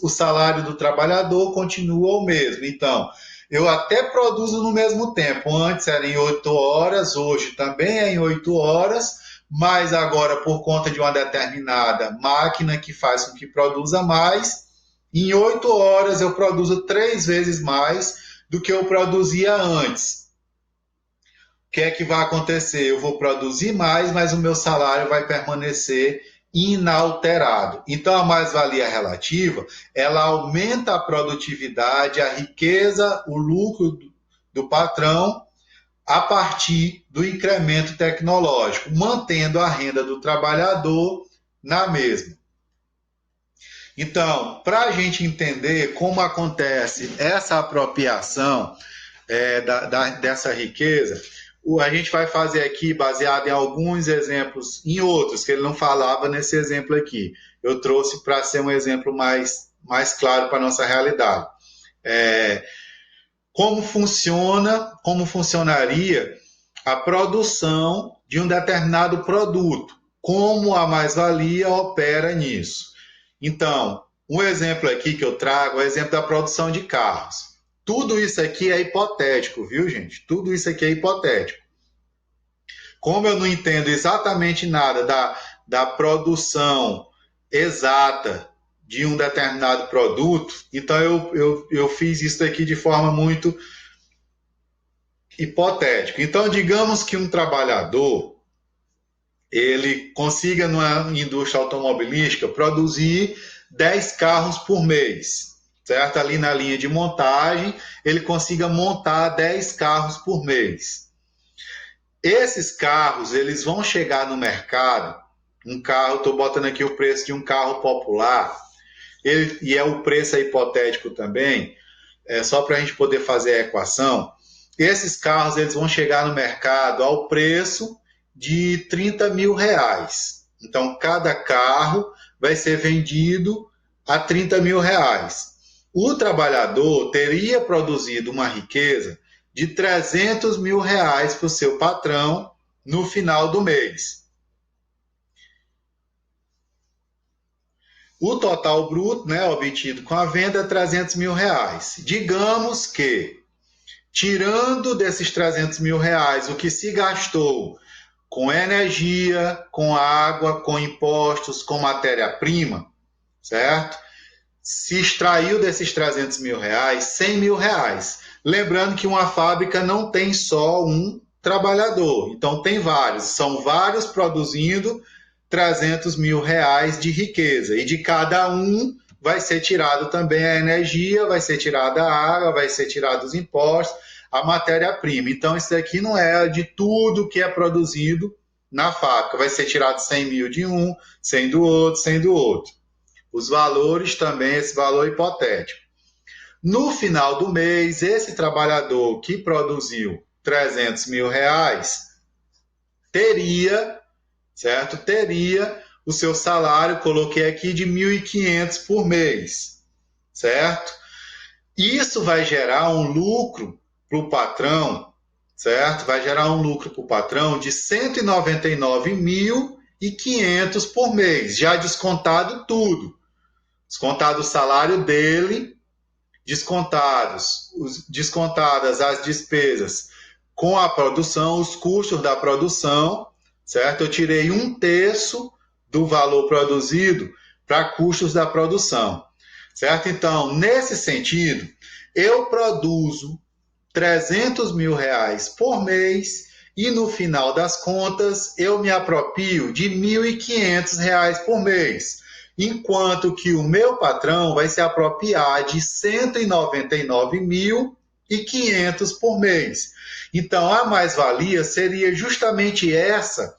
o salário do trabalhador continua o mesmo. Então, eu até produzo no mesmo tempo. Antes era em 8 horas, hoje também é em 8 horas, mas agora, por conta de uma determinada máquina que faz com que produza mais, em 8 horas eu produzo 3 vezes mais do que eu produzia antes. O que é que vai acontecer? Eu vou produzir mais, mas o meu salário vai permanecer inalterado. Então, a mais-valia relativa, ela aumenta a produtividade, a riqueza, o lucro do patrão a partir do incremento tecnológico, mantendo a renda do trabalhador na mesma. Então, para a gente entender como acontece essa apropriação dessa riqueza, a gente vai fazer aqui baseado em alguns exemplos, em outros, que ele não falava nesse exemplo aqui. Eu trouxe para ser um exemplo mais claro para a nossa realidade. Como funcionaria a produção de um determinado produto, como a mais-valia opera nisso. Então, um exemplo aqui que eu trago é o exemplo da produção de carros. Tudo isso aqui é hipotético, viu, gente? Tudo isso aqui é hipotético. Como eu não entendo exatamente nada da produção exata de um determinado produto, então eu fiz isso aqui de forma muito hipotética. Então, digamos que um trabalhador ele consiga, numa indústria automobilística, produzir 10 carros por mês, certo? Ali na linha de montagem, ele consiga montar 10 carros por mês. Esses carros, eles vão chegar no mercado, um carro, estou botando aqui o preço de um carro popular, e é o preço hipotético também, só para a gente poder fazer a equação. Esses carros, eles vão chegar no mercado ao preço de 30 mil reais. Então, cada carro vai ser vendido a 30 mil reais. O trabalhador teria produzido uma riqueza de 300 mil reais para o seu patrão no final do mês. O total bruto, né, obtido com a venda é 300 mil reais. Digamos que, tirando desses 300 mil reais o que se gastou com energia, com água, com impostos, com matéria-prima, certo? Se extraiu desses 300 mil reais, 100 mil reais. Lembrando que uma fábrica não tem só um trabalhador, então tem vários, são vários produzindo 300 mil reais de riqueza, e de cada um vai ser tirado também a energia, vai ser tirada a água, vai ser tirado os impostos, a matéria-prima. Então, isso daqui não é de tudo que é produzido na fábrica. Vai ser tirado 100 mil de um, 100 do outro, 100 do outro. Os valores também, esse valor hipotético. No final do mês, esse trabalhador que produziu 300 mil reais teria, certo? Teria o seu salário, coloquei aqui, de 1.500 por mês, certo? Isso vai gerar um lucro para o patrão, certo? Vai gerar um lucro para o patrão de 199.500 por mês, já descontado tudo. Descontado o salário dele, descontadas as despesas com a produção, os custos da produção, certo? Eu tirei 1/3 do valor produzido para custos da produção, certo? Então, nesse sentido, eu produzo 300 mil reais por mês e, no final das contas, eu me aproprio de 1.500 reais por mês. enquanto que o meu patrão vai se apropriar de 199.500 por mês. Então, a mais-valia seria justamente essa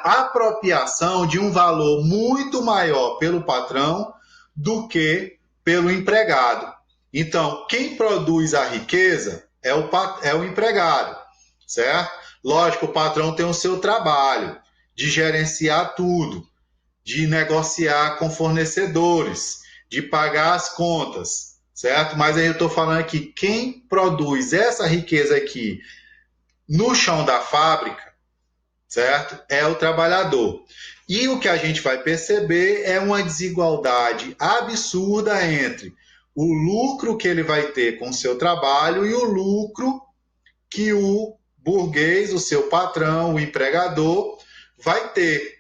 apropriação de um valor muito maior pelo patrão do que pelo empregado. Então, quem produz a riqueza é o empregado, certo? Lógico, o patrão tem o seu trabalho de gerenciar tudo, de negociar com fornecedores, de pagar as contas, certo? Mas aí eu estou falando aqui, quem produz essa riqueza aqui no chão da fábrica, certo? É o trabalhador. E o que a gente vai perceber é uma desigualdade absurda entre o lucro que ele vai ter com o seu trabalho e o lucro que o burguês, o seu patrão, o empregador, vai ter.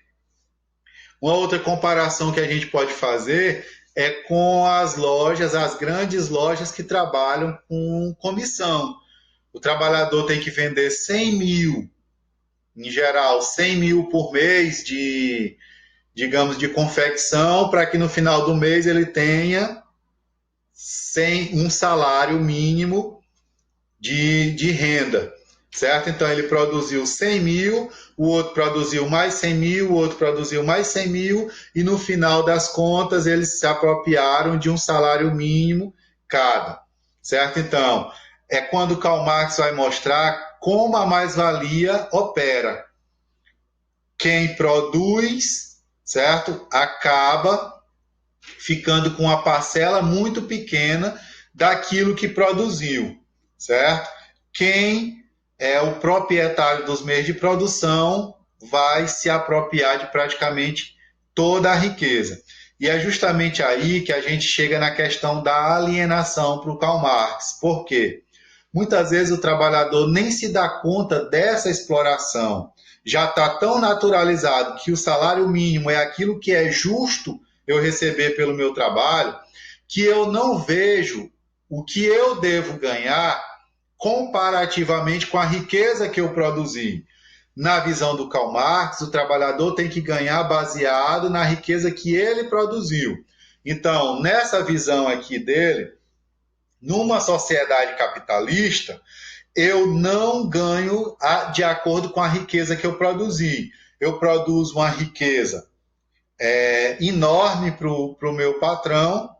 Uma outra comparação que a gente pode fazer é com as lojas, as grandes lojas que trabalham com comissão. O trabalhador tem que vender 100 mil, em geral, 100 mil por mês digamos, de confecção, para que no final do mês ele tenha um salário mínimo de renda, certo? Então ele produziu 100 mil, o outro produziu mais 100 mil, o outro produziu mais 100 mil, e no final das contas eles se apropriaram de um salário mínimo cada, certo? Então, é quando Karl Marx vai mostrar como a mais-valia opera. Quem produz, certo? Acaba ficando com uma parcela muito pequena daquilo que produziu, certo? Quem é o proprietário dos meios de produção vai se apropriar de praticamente toda a riqueza. E é justamente aí que a gente chega na questão da alienação para o Karl Marx. Por quê? Muitas vezes o trabalhador nem se dá conta dessa exploração. Já está tão naturalizado que o salário mínimo é aquilo que é justo eu receber pelo meu trabalho, que eu não vejo o que eu devo ganhar comparativamente com a riqueza que eu produzi. Na visão do Karl Marx, o trabalhador tem que ganhar baseado na riqueza que ele produziu. Então, nessa visão aqui dele, numa sociedade capitalista, eu não ganho de acordo com a riqueza que eu produzi. Eu produzo uma riqueza enorme para o meu patrão,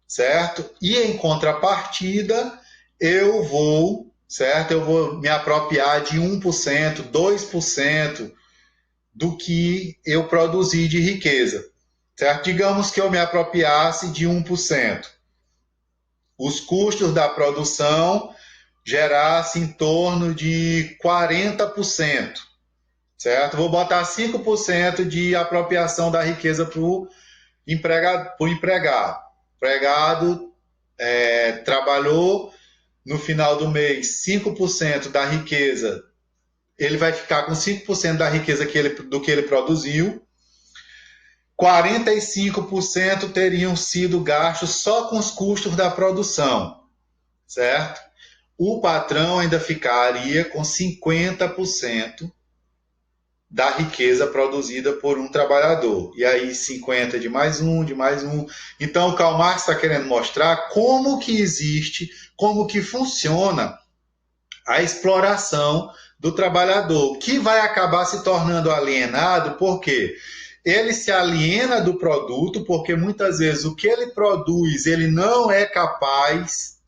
certo? E em contrapartida, eu vou me apropriar de 1%, 2% do que eu produzi de riqueza, certo? Digamos que eu me apropriasse de 1%. Os custos da produção gerassem em torno de 40%, certo? Vou botar 5% de apropriação da riqueza para o empregado. O empregado trabalhou, no final do mês, 5% da riqueza, ele vai ficar com 5% da riqueza do que ele produziu. 45% teriam sido gastos só com os custos da produção, certo? O patrão ainda ficaria com 50% da riqueza produzida por um trabalhador. E aí 50 de mais um, de mais um. Então o Karl Marx está querendo mostrar como que existe, como que funciona a exploração do trabalhador, que vai acabar se tornando alienado, porque ele se aliena do produto, porque muitas vezes o que ele produz ele não é capaz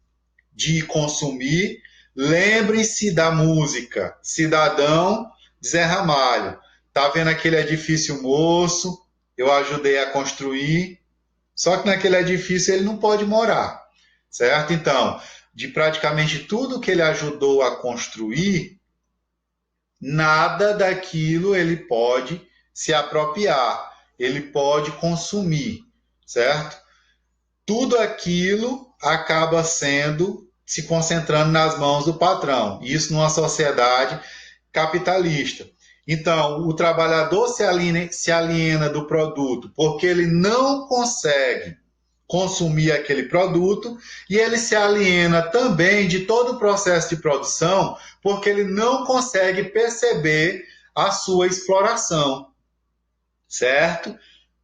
de consumir. Lembre-se da música Cidadão de Zé Ramalho. Tá vendo aquele edifício moço? Eu ajudei a construir. Só que naquele edifício ele não pode morar, certo? Então, de praticamente tudo que ele ajudou a construir, nada daquilo ele pode se apropriar, ele pode consumir, certo? Tudo aquilo acaba se concentrando nas mãos do patrão. Isso numa sociedade capitalista. Então, o trabalhador se aliena do produto porque ele não consegue consumir aquele produto, e ele se aliena também de todo o processo de produção porque ele não consegue perceber a sua exploração, certo?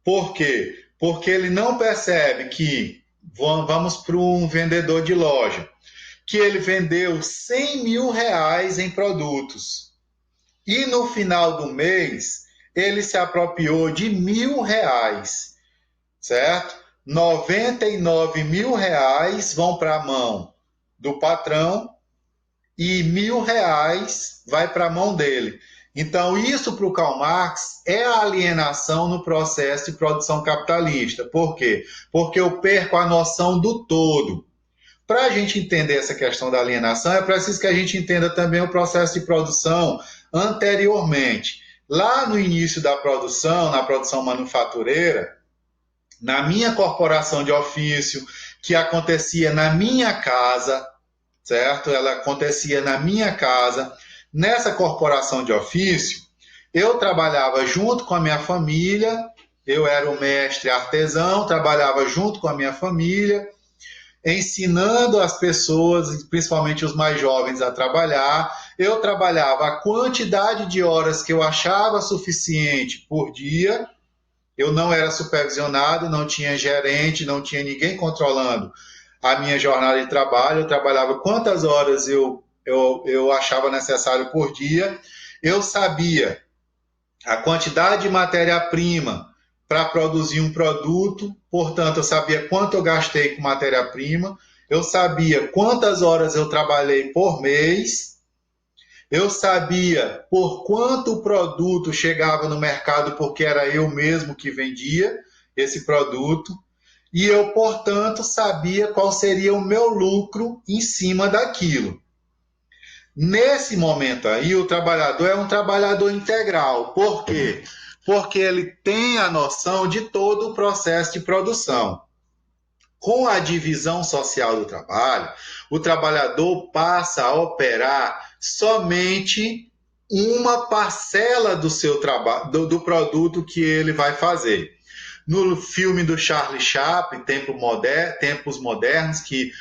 Por quê? Porque ele não percebe que, vamos para um vendedor de loja, que ele vendeu 100 mil reais em produtos. E no final do mês, ele se apropriou de 1.000 reais, certo? 99 mil reais vão para a mão do patrão e 1.000 reais vai para a mão dele. Então, isso para o Karl Marx é a alienação no processo de produção capitalista. Por quê? Porque eu perco a noção do todo. Para a gente entender essa questão da alienação, é preciso que a gente entenda também o processo de produção anteriormente. Lá no início da produção, na produção manufatureira, na minha corporação de ofício, que acontecia na minha casa, certo? Ela acontecia na minha casa. Nessa corporação de ofício, eu trabalhava junto com a minha família, eu era o mestre artesão, trabalhava junto com a minha família, ensinando as pessoas, principalmente os mais jovens, a trabalhar. Eu trabalhava a quantidade de horas que eu achava suficiente por dia. Eu não era supervisionado, não tinha gerente, não tinha ninguém controlando a minha jornada de trabalho. Eu trabalhava quantas horas eu achava necessário por dia. Eu sabia a quantidade de matéria-prima para produzir um produto, portanto, eu sabia quanto eu gastei com matéria-prima, eu sabia quantas horas eu trabalhei por mês, eu sabia por quanto o produto chegava no mercado, porque era eu mesmo que vendia esse produto, e eu, portanto, sabia qual seria o meu lucro em cima daquilo. Nesse momento aí, o trabalhador é um trabalhador integral. Por quê? Porque ele tem a noção de todo o processo de produção. Com a divisão social do trabalho, o trabalhador passa a operar somente uma parcela do seu trabalho, do produto que ele vai fazer. No filme do Charlie Chaplin, Tempos Modernos, que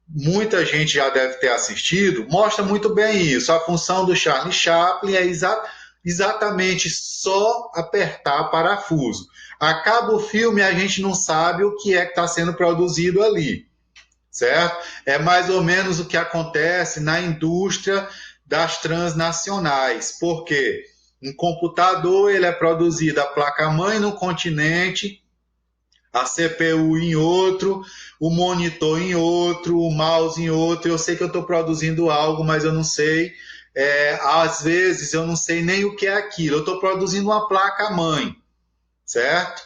muita gente já deve ter assistido, mostra muito bem isso. A função do Charlie Chaplin é exatamente só apertar parafuso. Acaba o filme e a gente não sabe o que é que está sendo produzido ali, certo? É mais ou menos o que acontece na indústria das transnacionais. Por quê? Um computador, ele é produzido a placa-mãe no continente, a CPU em outro, o monitor em outro, o mouse em outro. Eu sei que eu estou produzindo algo, mas eu não sei. Às vezes eu não sei nem o que é aquilo. Eu estou produzindo uma placa-mãe, certo?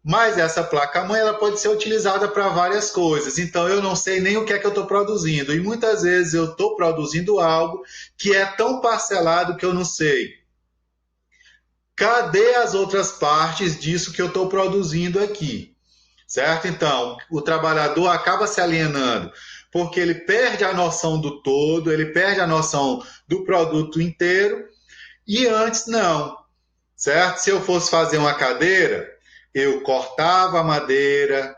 Mas essa placa-mãe ela pode ser utilizada para várias coisas. Então eu não sei nem o que é que eu estou produzindo. E muitas vezes eu estou produzindo algo que é tão parcelado que eu não sei. Cadê as outras partes disso que eu estou produzindo aqui? Certo? Então, o trabalhador acaba se alienando, porque ele perde a noção do todo, ele perde a noção do produto inteiro, e antes não, certo? Se eu fosse fazer uma cadeira, eu cortava a madeira,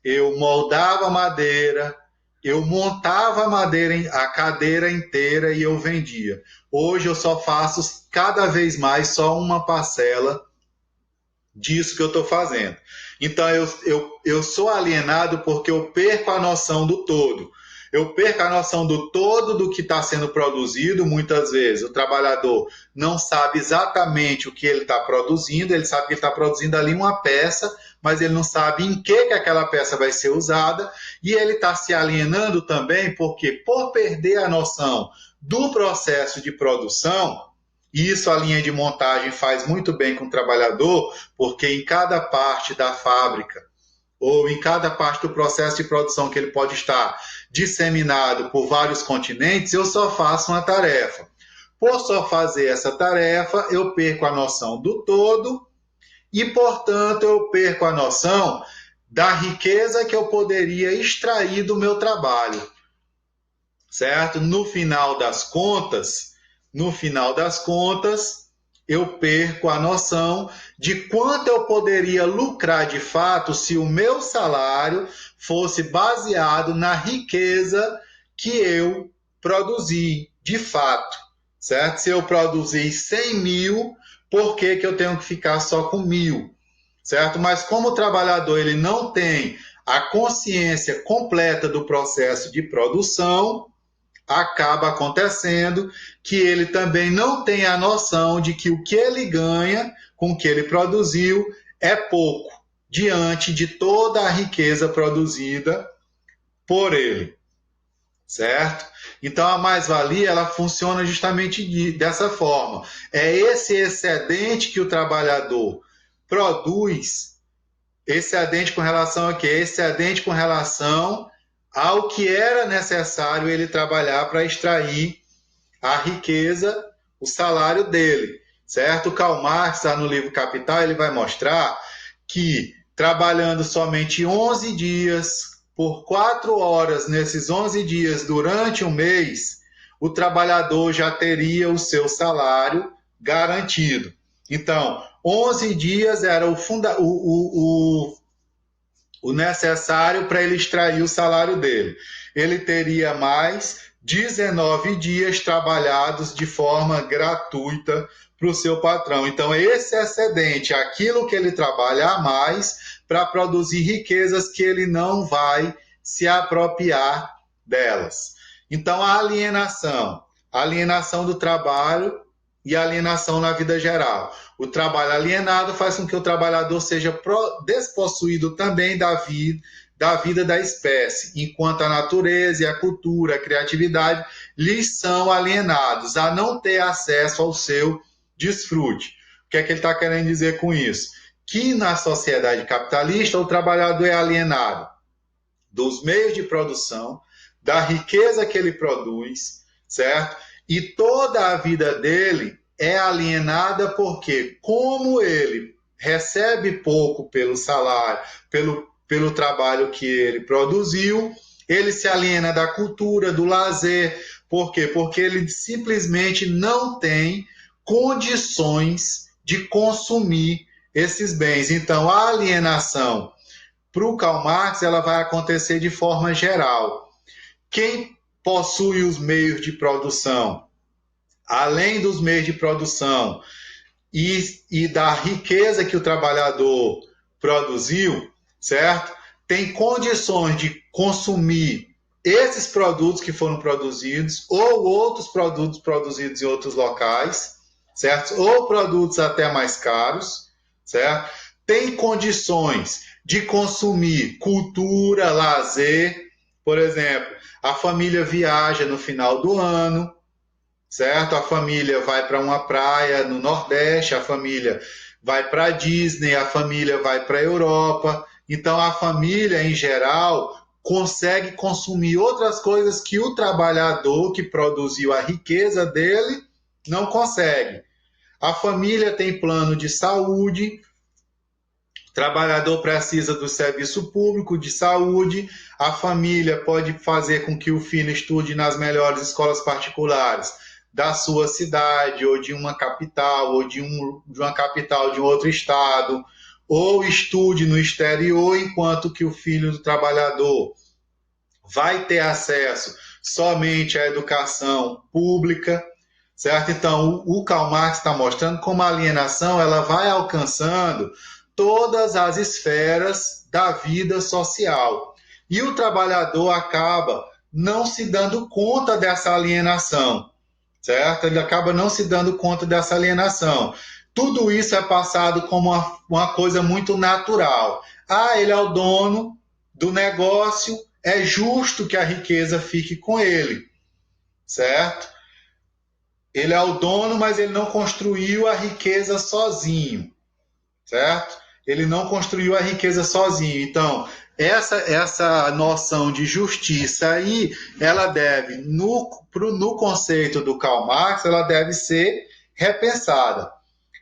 eu moldava a madeira, eu montava a cadeira inteira e eu vendia. Hoje eu só faço cada vez mais só uma parcela disso que eu estou fazendo. Então eu sou alienado porque eu perco a noção do todo. Eu perco a noção do todo do que está sendo produzido. Muitas vezes o trabalhador não sabe exatamente o que ele está produzindo, ele sabe que ele está produzindo ali uma peça, mas ele não sabe em que aquela peça vai ser usada, e ele está se alienando também porque, por perder a noção do processo de produção, e isso a linha de montagem faz muito bem com o trabalhador, porque em cada parte da fábrica ou em cada parte do processo de produção que ele pode estar disseminado por vários continentes, eu só faço uma tarefa. Por só fazer essa tarefa, eu perco a noção do todo e, portanto, eu perco a noção da riqueza que eu poderia extrair do meu trabalho, certo? No final das contas, eu perco a noção de quanto eu poderia lucrar de fato se o meu salário fosse baseado na riqueza que eu produzi de fato, certo? Se eu produzir 100 mil, por que eu tenho que ficar só com 1.000? certo? Mas como o trabalhador ele não tem a consciência completa do processo de produção, acaba acontecendo que ele também não tem a noção de que o que ele ganha com o que ele produziu é pouco diante de toda a riqueza produzida por ele, certo? Então a mais-valia ela funciona justamente dessa forma. É esse excedente que o trabalhador produz, excedente com relação a quê? Excedente com relação ao que era necessário ele trabalhar para extrair a riqueza, o salário dele, certo? O Karl Marx, lá no livro Capital, ele vai mostrar que trabalhando somente 11 dias, por 4 horas nesses 11 dias durante um mês, o trabalhador já teria o seu salário garantido. Então, 11 dias era o necessário para ele extrair o salário dele. Ele teria mais 19 dias trabalhados de forma gratuita para o seu patrão. Então, esse excedente, aquilo que ele trabalha a mais para produzir riquezas que ele não vai se apropriar delas. Então, a alienação do trabalho e alienação na vida geral. O trabalho alienado faz com que o trabalhador seja despossuído também da vida da espécie, enquanto a natureza e a cultura, a criatividade lhes são alienados, a não ter acesso ao seu desfrute. O que é que ele está querendo dizer com isso? Que na sociedade capitalista o trabalhador é alienado dos meios de produção, da riqueza que ele produz, certo? E toda a vida dele é alienada porque, como ele recebe pouco pelo salário, pelo trabalho que ele produziu, ele se aliena da cultura, do lazer. Por quê? Porque ele simplesmente não tem condições de consumir esses bens. Então, a alienação para o Karl Marx ela vai acontecer de forma geral. Quem possui os meios de produção, além dos meios de produção e da riqueza que o trabalhador produziu, certo? Tem condições de consumir esses produtos que foram produzidos ou outros produtos produzidos em outros locais, certo? Ou produtos até mais caros, certo? Tem condições de consumir cultura, lazer, por exemplo, a família viaja no final do ano, certo? A família vai para uma praia no Nordeste, a família vai para a Disney, a família vai para a Europa. Então, a família, em geral, consegue consumir outras coisas que o trabalhador que produziu a riqueza dele não consegue. A família tem plano de saúde, o trabalhador precisa do serviço público de saúde, a família pode fazer com que o filho estude nas melhores escolas particulares da sua cidade, ou de uma capital, ou de uma capital de um outro estado, ou estude no exterior, enquanto que o filho do trabalhador vai ter acesso somente à educação pública, certo? Então, o Karl Marx está mostrando como a alienação ela vai alcançando todas as esferas da vida social. E o trabalhador acaba não se dando conta dessa alienação, certo? Ele acaba não se dando conta dessa alienação. Tudo isso é passado como uma coisa muito natural. Ah, ele é o dono do negócio, é justo que a riqueza fique com ele, certo? Ele é o dono, mas ele não construiu a riqueza sozinho, certo? Ele não construiu a riqueza sozinho. Então, essa noção de justiça aí, ela deve, no conceito do Karl Marx, ela deve ser repensada.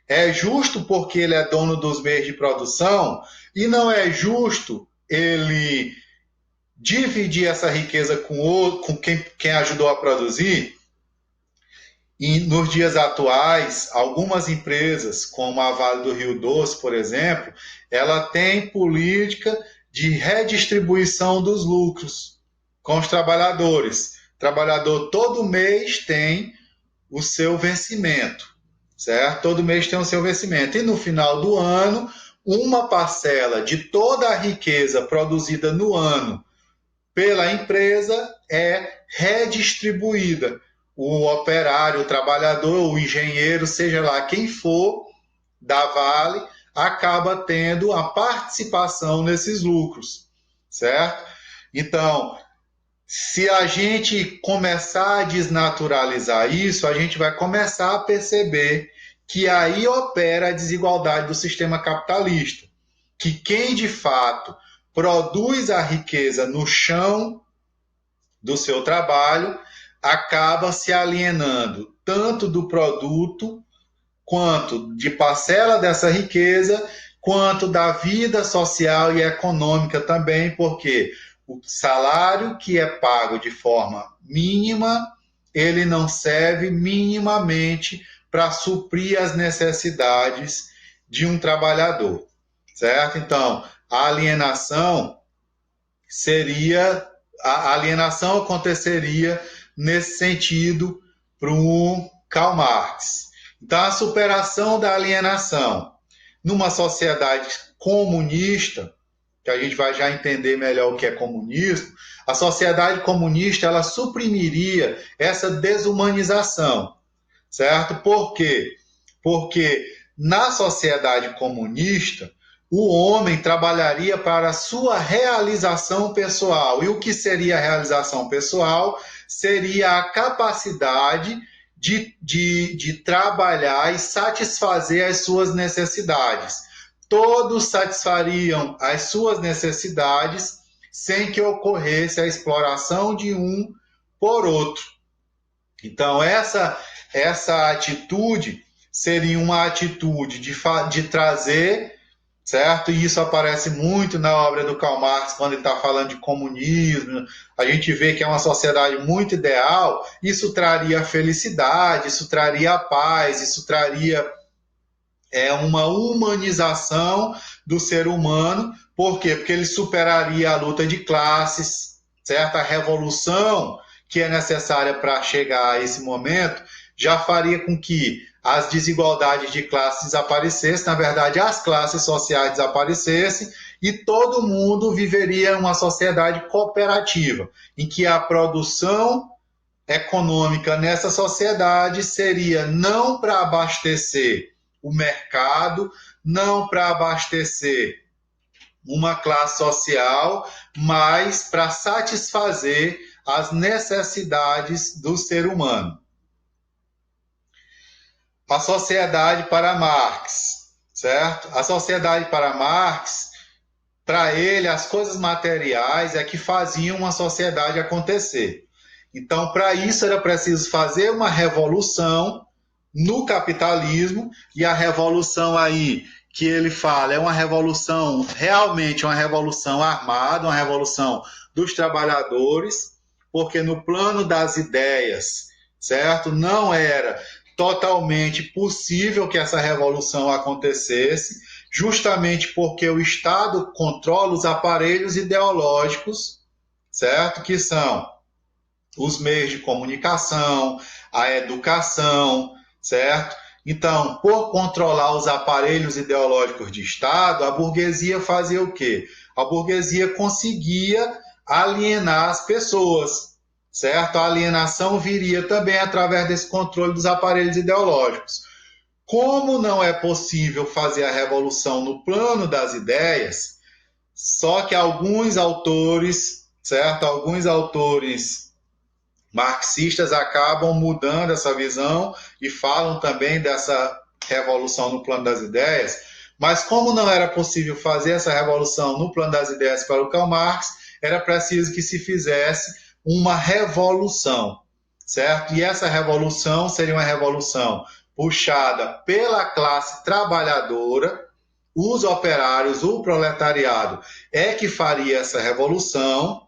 É justo porque ele é dono dos meios de produção e não é justo ele dividir essa riqueza com quem ajudou a produzir. E nos dias atuais, algumas empresas, como a Vale do Rio Doce, por exemplo, ela tem política de redistribuição dos lucros com os trabalhadores. O trabalhador todo mês tem o seu vencimento, certo? Todo mês tem o seu vencimento. E no final do ano, uma parcela de toda a riqueza produzida no ano pela empresa é redistribuída. O operário, o trabalhador, o engenheiro, seja lá quem for da Vale, acaba tendo a participação nesses lucros, certo? Então, se a gente começar a desnaturalizar isso, a gente vai começar a perceber que aí opera a desigualdade do sistema capitalista, que quem de fato produz a riqueza no chão do seu trabalho acaba se alienando tanto do produto quanto de parcela dessa riqueza, quanto da vida social e econômica também, porque o salário que é pago de forma mínima, ele não serve minimamente para suprir as necessidades de um trabalhador, certo? Então, a alienação seria, a alienação aconteceria nesse sentido para o Karl Marx. Então, a superação da alienação numa sociedade comunista, que a gente vai já entender melhor o que é comunismo, a sociedade comunista ela suprimiria essa desumanização, certo? Por quê? Porque na sociedade comunista, o homem trabalharia para a sua realização pessoal. E o que seria a realização pessoal? Seria a capacidade de trabalhar e satisfazer as suas necessidades. Todos satisfariam as suas necessidades sem que ocorresse a exploração de um por outro. Então, essa atitude seria uma atitude de trazer, certo? E isso aparece muito na obra do Karl Marx, quando ele está falando de comunismo. A gente vê que é uma sociedade muito ideal. Isso traria felicidade, isso traria paz, isso traria uma humanização do ser humano. Por quê? Porque ele superaria a luta de classes, certo? A revolução que é necessária para chegar a esse momento já faria com que as desigualdades de classes desaparecessem, na verdade, as classes sociais desaparecessem e todo mundo viveria uma sociedade cooperativa, em que a produção econômica nessa sociedade seria não para abastecer o mercado, não para abastecer uma classe social, mas para satisfazer as necessidades do ser humano. A sociedade para Marx, certo? A sociedade para Marx, para ele, as coisas materiais é que faziam uma sociedade acontecer. Então, para isso era preciso fazer uma revolução no capitalismo, e a revolução aí que ele fala é uma revolução, realmente uma revolução armada, uma revolução dos trabalhadores, porque no plano das ideias, certo? Não era totalmente possível que essa revolução acontecesse, justamente porque o Estado controla os aparelhos ideológicos, certo? Que são os meios de comunicação, a educação, certo? Então, por controlar os aparelhos ideológicos de Estado, a burguesia fazia o quê? A burguesia conseguia alienar as pessoas, certo? A alienação viria também através desse controle dos aparelhos ideológicos. Como não é possível fazer a revolução no plano das ideias, só que alguns autores, certo? Alguns autores marxistas acabam mudando essa visão e falam também dessa revolução no plano das ideias, mas como não era possível fazer essa revolução no plano das ideias para o Karl Marx, era preciso que se fizesse uma revolução, certo? E essa revolução seria uma revolução puxada pela classe trabalhadora, os operários, o proletariado é que faria essa revolução,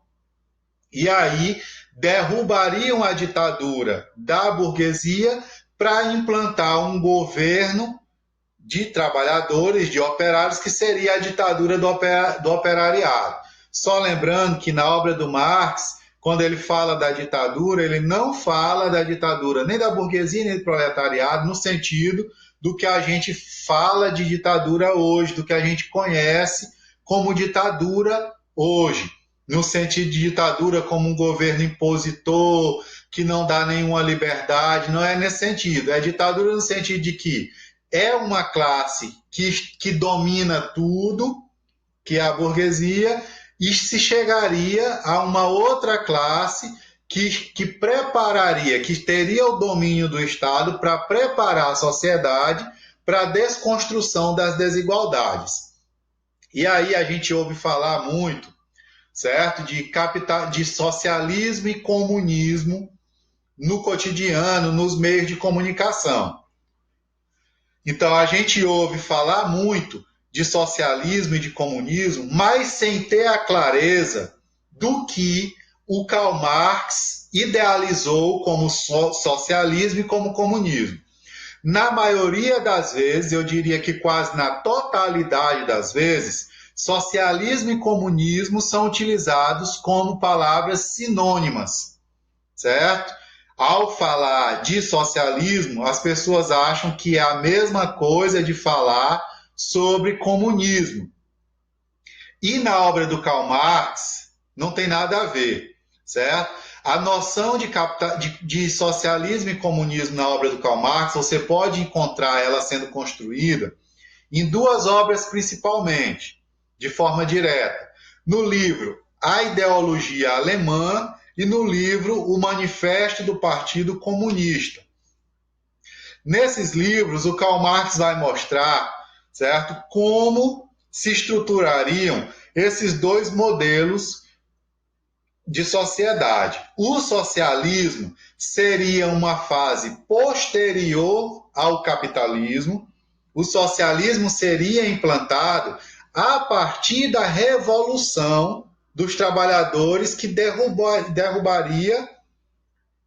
e aí derrubariam a ditadura da burguesia para implantar um governo de trabalhadores, de operários, que seria a ditadura do operariado. Só lembrando que na obra do Marx, quando ele fala da ditadura, ele não fala da ditadura nem da burguesia nem do proletariado, no sentido do que a gente fala de ditadura hoje, do que a gente conhece como ditadura hoje, no sentido de ditadura como um governo impositor, que não dá nenhuma liberdade, não é nesse sentido. É ditadura no sentido de que é uma classe que domina tudo, que é a burguesia, e se chegaria a uma outra classe que prepararia, que teria o domínio do Estado para preparar a sociedade para a desconstrução das desigualdades. E aí a gente ouve falar muito, certo, de socialismo e comunismo no cotidiano, nos meios de comunicação. Então a gente ouve falar muito de socialismo e de comunismo, mas sem ter a clareza do que o Karl Marx idealizou como socialismo e como comunismo. Na maioria das vezes, eu diria que quase na totalidade das vezes, socialismo e comunismo são utilizados como palavras sinônimas, certo? Ao falar de socialismo, as pessoas acham que é a mesma coisa de falar sobre comunismo. E na obra do Karl Marx, não tem nada a ver, certo? A noção de socialismo e comunismo na obra do Karl Marx, você pode encontrar ela sendo construída em duas obras principalmente, de forma direta. No livro A Ideologia Alemã e no livro O Manifesto do Partido Comunista. Nesses livros, o Karl Marx vai mostrar, certo, como se estruturariam esses dois modelos de sociedade. O socialismo seria uma fase posterior ao capitalismo. O socialismo seria implantado a partir da revolução dos trabalhadores que derrubaria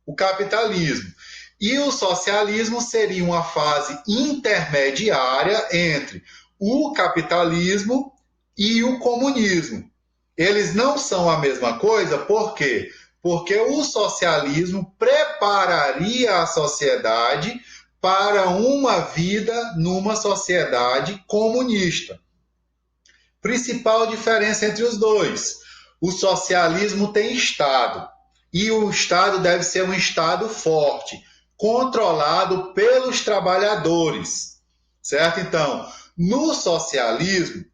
o capitalismo. E o socialismo seria uma fase intermediária entre o capitalismo e o comunismo. Eles não são a mesma coisa, por quê? Porque o socialismo prepararia a sociedade para uma vida numa sociedade comunista. Principal diferença entre os dois: o socialismo tem Estado, e o Estado deve ser um Estado forte, controlado pelos trabalhadores, certo? Então, no socialismo,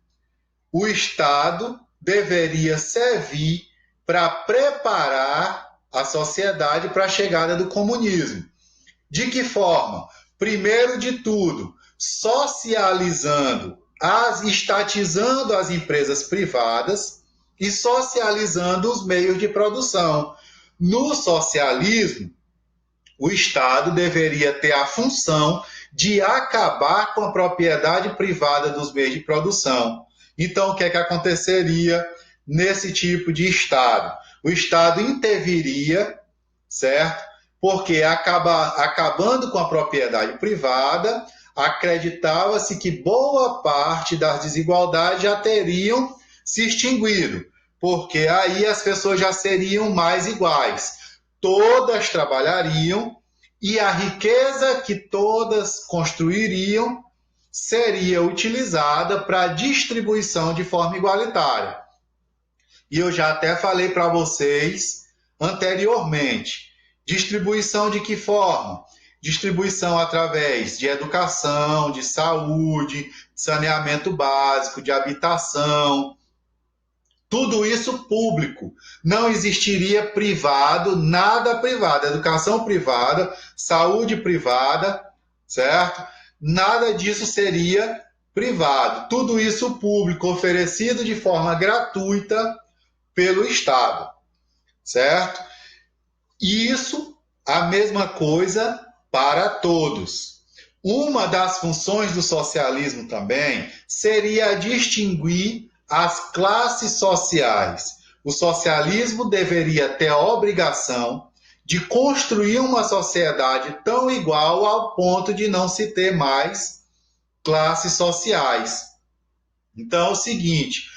o Estado deveria servir para preparar a sociedade para a chegada do comunismo. De que forma? Primeiro de tudo, estatizando as empresas privadas e socializando os meios de produção. No socialismo, o Estado deveria ter a função de acabar com a propriedade privada dos meios de produção. Então, o que é que aconteceria nesse tipo de Estado? O Estado interviria, certo? Porque acabando com a propriedade privada, acreditava-se que boa parte das desigualdades já teriam se extinguido, porque aí as pessoas já seriam mais iguais. Todas trabalhariam e a riqueza que todas construiriam seria utilizada para distribuição de forma igualitária. E eu já até falei para vocês anteriormente. Distribuição de que forma? Distribuição através de educação, de saúde, de saneamento básico, de habitação. Tudo isso público. Não existiria privado, nada privado. Educação privada, saúde privada, certo? Nada disso seria privado. Tudo isso público, oferecido de forma gratuita pelo Estado, certo? E isso, a mesma coisa para todos. Uma das funções do socialismo também seria distinguir as classes sociais. O socialismo deveria ter a obrigação de construir uma sociedade tão igual ao ponto de não se ter mais classes sociais. Então é o seguinte,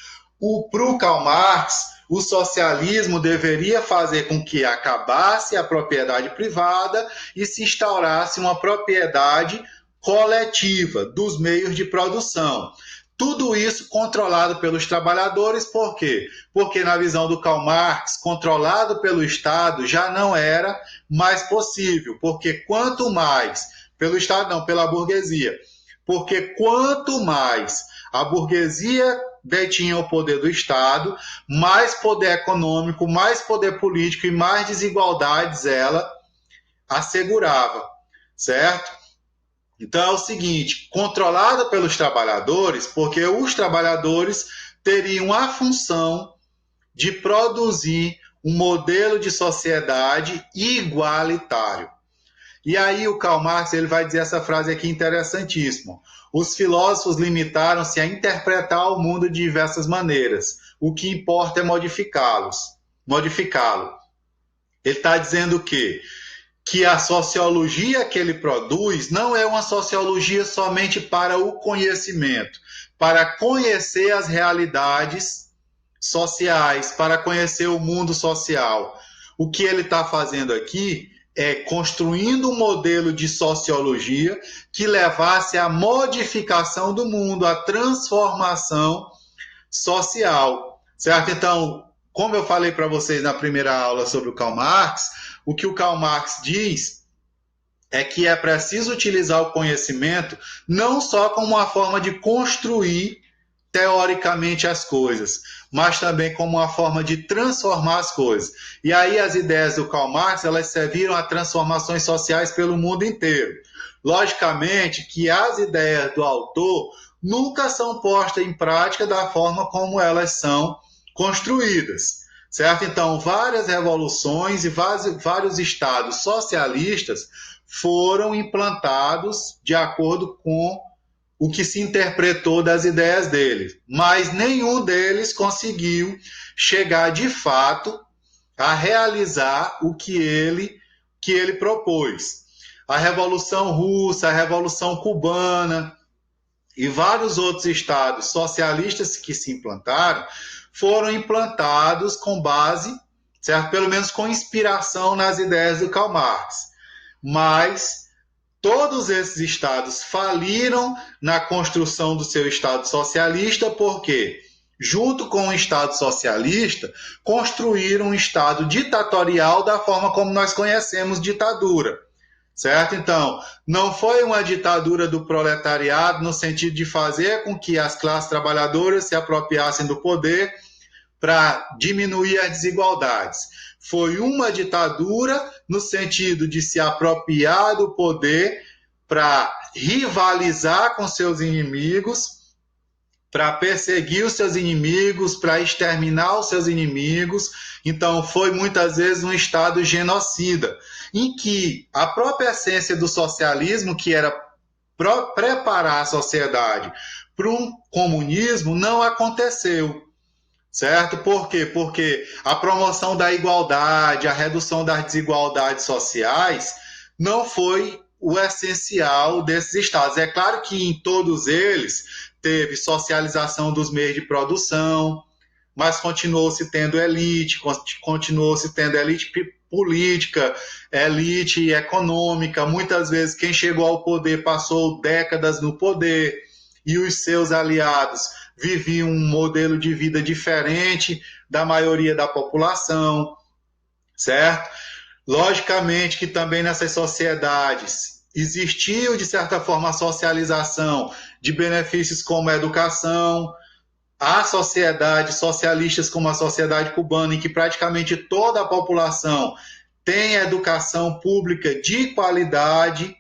para o Karl Marx, o socialismo deveria fazer com que acabasse a propriedade privada e se instaurasse uma propriedade coletiva dos meios de produção. Tudo isso controlado pelos trabalhadores, por quê? Porque na visão do Karl Marx, controlado pelo Estado já não era mais possível, porque quanto mais, pelo Estado não, pela burguesia, porque quanto mais a burguesia detinha o poder do Estado, mais poder econômico, mais poder político e mais desigualdades ela assegurava, certo? Então é o seguinte, controlada pelos trabalhadores, porque os trabalhadores teriam a função de produzir um modelo de sociedade igualitário. E aí o Karl Marx ele vai dizer essa frase aqui interessantíssima. Os filósofos limitaram-se a interpretar o mundo de diversas maneiras. O que importa é modificá-lo. Ele está dizendo o quê? Que a sociologia que ele produz não é uma sociologia somente para o conhecimento, para conhecer as realidades sociais, para conhecer o mundo social. O que ele está fazendo aqui é construindo um modelo de sociologia que levasse à modificação do mundo, à transformação social, certo? Então, como eu falei para vocês na primeira aula sobre o Karl Marx, o que o Karl Marx diz é que é preciso utilizar o conhecimento não só como uma forma de construir teoricamente as coisas, mas também como uma forma de transformar as coisas. E aí as ideias do Karl Marx, elas serviram a transformações sociais pelo mundo inteiro. Logicamente que as ideias do autor nunca são postas em prática da forma como elas são construídas, certo? Então, várias revoluções e vários estados socialistas foram implantados de acordo com o que se interpretou das ideias dele, mas nenhum deles conseguiu chegar de fato a realizar o que ele propôs. A Revolução Russa, a Revolução Cubana e vários outros estados socialistas que se implantaram foram implantados com base, certo? Pelo menos com inspiração nas ideias do Karl Marx. Mas todos esses estados faliram na construção do seu Estado socialista, porque, junto com o Estado socialista, construíram um Estado ditatorial da forma como nós conhecemos ditadura, certo? Então, não foi uma ditadura do proletariado no sentido de fazer com que as classes trabalhadoras se apropriassem do poder para diminuir as desigualdades. Foi uma ditadura no sentido de se apropriar do poder para rivalizar com seus inimigos, para perseguir os seus inimigos, para exterminar os seus inimigos. Então, foi muitas vezes um Estado genocida, em que a própria essência do socialismo, que era preparar a sociedade para um comunismo, não aconteceu. Certo? Por quê? Porque a promoção da igualdade, a redução das desigualdades sociais não foi o essencial desses estados. É claro que em todos eles teve socialização dos meios de produção, mas continuou-se tendo elite política, elite econômica. Muitas vezes quem chegou ao poder passou décadas no poder e os seus aliados viviam um modelo de vida diferente da maioria da população, certo? Logicamente que também nessas sociedades existiu, de certa forma, a socialização de benefícios como a educação. Há sociedades socialistas como a sociedade cubana, em que praticamente toda a população tem educação pública de qualidade,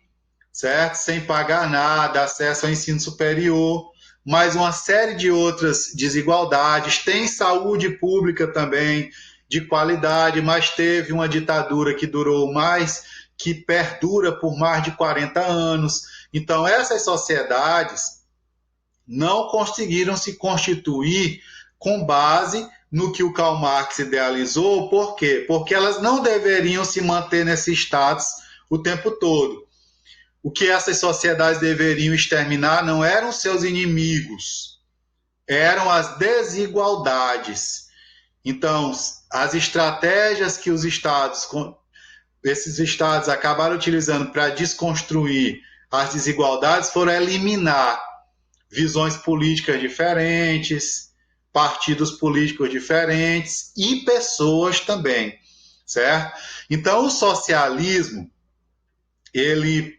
certo? Sem pagar nada, acesso ao ensino superior, mais uma série de outras desigualdades. Tem saúde pública também de qualidade, mas teve uma ditadura que durou mais, que perdura por mais de 40 anos. Então, essas sociedades não conseguiram se constituir com base no que o Karl Marx idealizou. Por quê? Porque elas não deveriam se manter nesse status o tempo todo. O que essas sociedades deveriam exterminar não eram seus inimigos, eram as desigualdades. Então, as estratégias que esses estados acabaram utilizando para desconstruir as desigualdades foram eliminar visões políticas diferentes, partidos políticos diferentes e pessoas também, certo? Então, o socialismo, ele,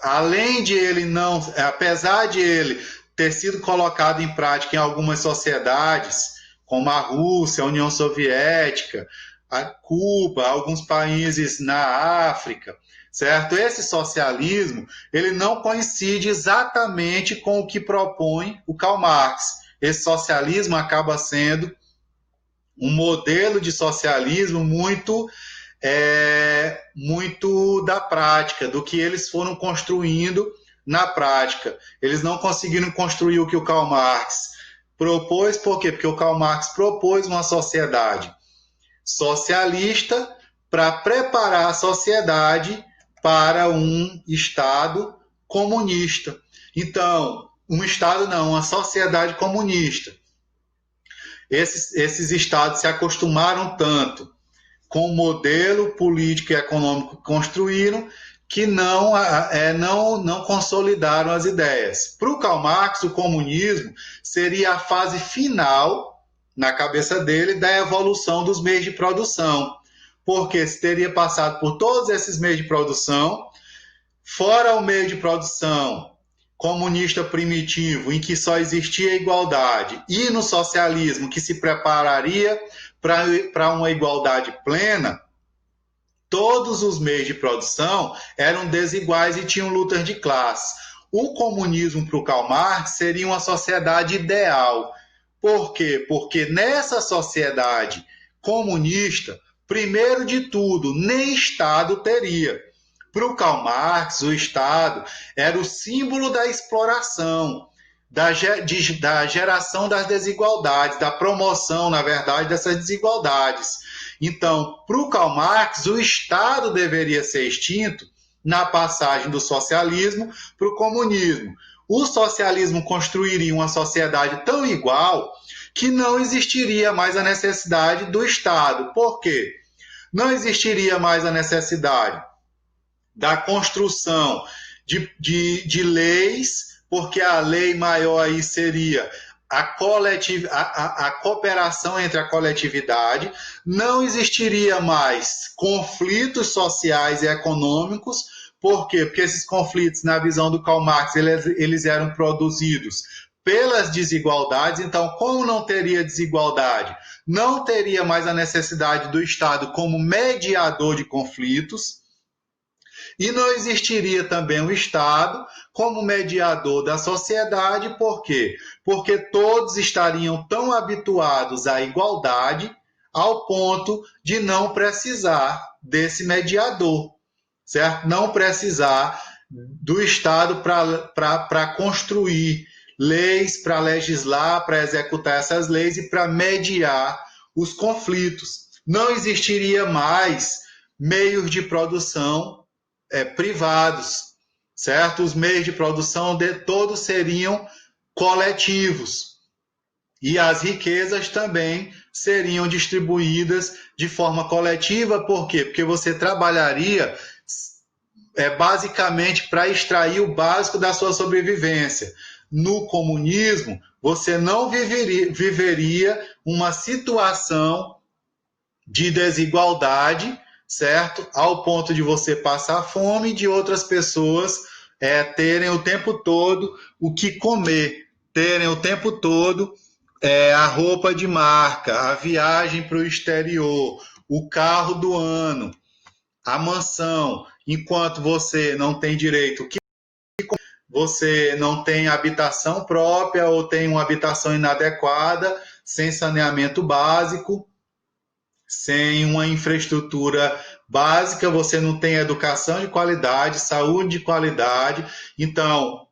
além de ele não, apesar de ele ter sido colocado em prática em algumas sociedades, como a Rússia, a União Soviética, a Cuba, alguns países na África, certo? Esse socialismo, ele não coincide exatamente com o que propõe o Karl Marx. Esse socialismo acaba sendo um modelo de socialismo muito da prática, do que eles foram construindo na prática. Eles não conseguiram construir o que o Karl Marx propôs, por quê? Porque o Karl Marx propôs uma sociedade socialista para preparar a sociedade para um Estado comunista. Então, um Estado não, uma sociedade comunista. Esses Estados se acostumaram tanto com o modelo político e econômico que construíram que não consolidaram as ideias. Para o Karl Marx, o comunismo seria a fase final, na cabeça dele, da evolução dos meios de produção, porque se teria passado por todos esses meios de produção, fora o meio de produção comunista primitivo, em que só existia igualdade, e no socialismo, que se prepararia para uma igualdade plena, todos os meios de produção eram desiguais e tinham lutas de classe. O comunismo, para o Karl Marx, seria uma sociedade ideal. Por quê? Porque nessa sociedade comunista, primeiro de tudo, nem Estado teria. Para o Karl Marx, o Estado era o símbolo da exploração, da geração das desigualdades, da promoção, na verdade, dessas desigualdades. Então, para o Karl Marx, o Estado deveria ser extinto na passagem do socialismo para o comunismo. O socialismo construiria uma sociedade tão igual que não existiria mais a necessidade do Estado. Por quê? Não existiria mais a necessidade da construção de leis, porque a lei maior aí seria a cooperação entre a coletividade, não existiria mais conflitos sociais e econômicos. Por quê? Porque esses conflitos, na visão do Karl Marx, eles eram produzidos pelas desigualdades. Então, como não teria desigualdade, não teria mais a necessidade do Estado como mediador de conflitos, e não existiria também o Estado como mediador da sociedade. Por quê? Porque todos estariam tão habituados à igualdade ao ponto de não precisar desse mediador, certo? Não precisar do Estado para construir leis, para legislar, para executar essas leis e para mediar os conflitos. Não existiria mais meios de produção privados, certo? Os meios de produção todos seriam coletivos e as riquezas também seriam distribuídas de forma coletiva. Por quê? Porque você trabalharia basicamente para extrair o básico da sua sobrevivência. No comunismo, você não viveria uma situação de desigualdade, certo? Ao ponto de você passar fome e de outras pessoas terem o tempo todo o que comer, terem o tempo todo a roupa de marca, a viagem para o exterior, o carro do ano, a mansão, enquanto você não tem direito, você não tem habitação própria ou tem uma habitação inadequada, sem saneamento básico, sem uma infraestrutura básica, você não tem educação de qualidade, saúde de qualidade. Então,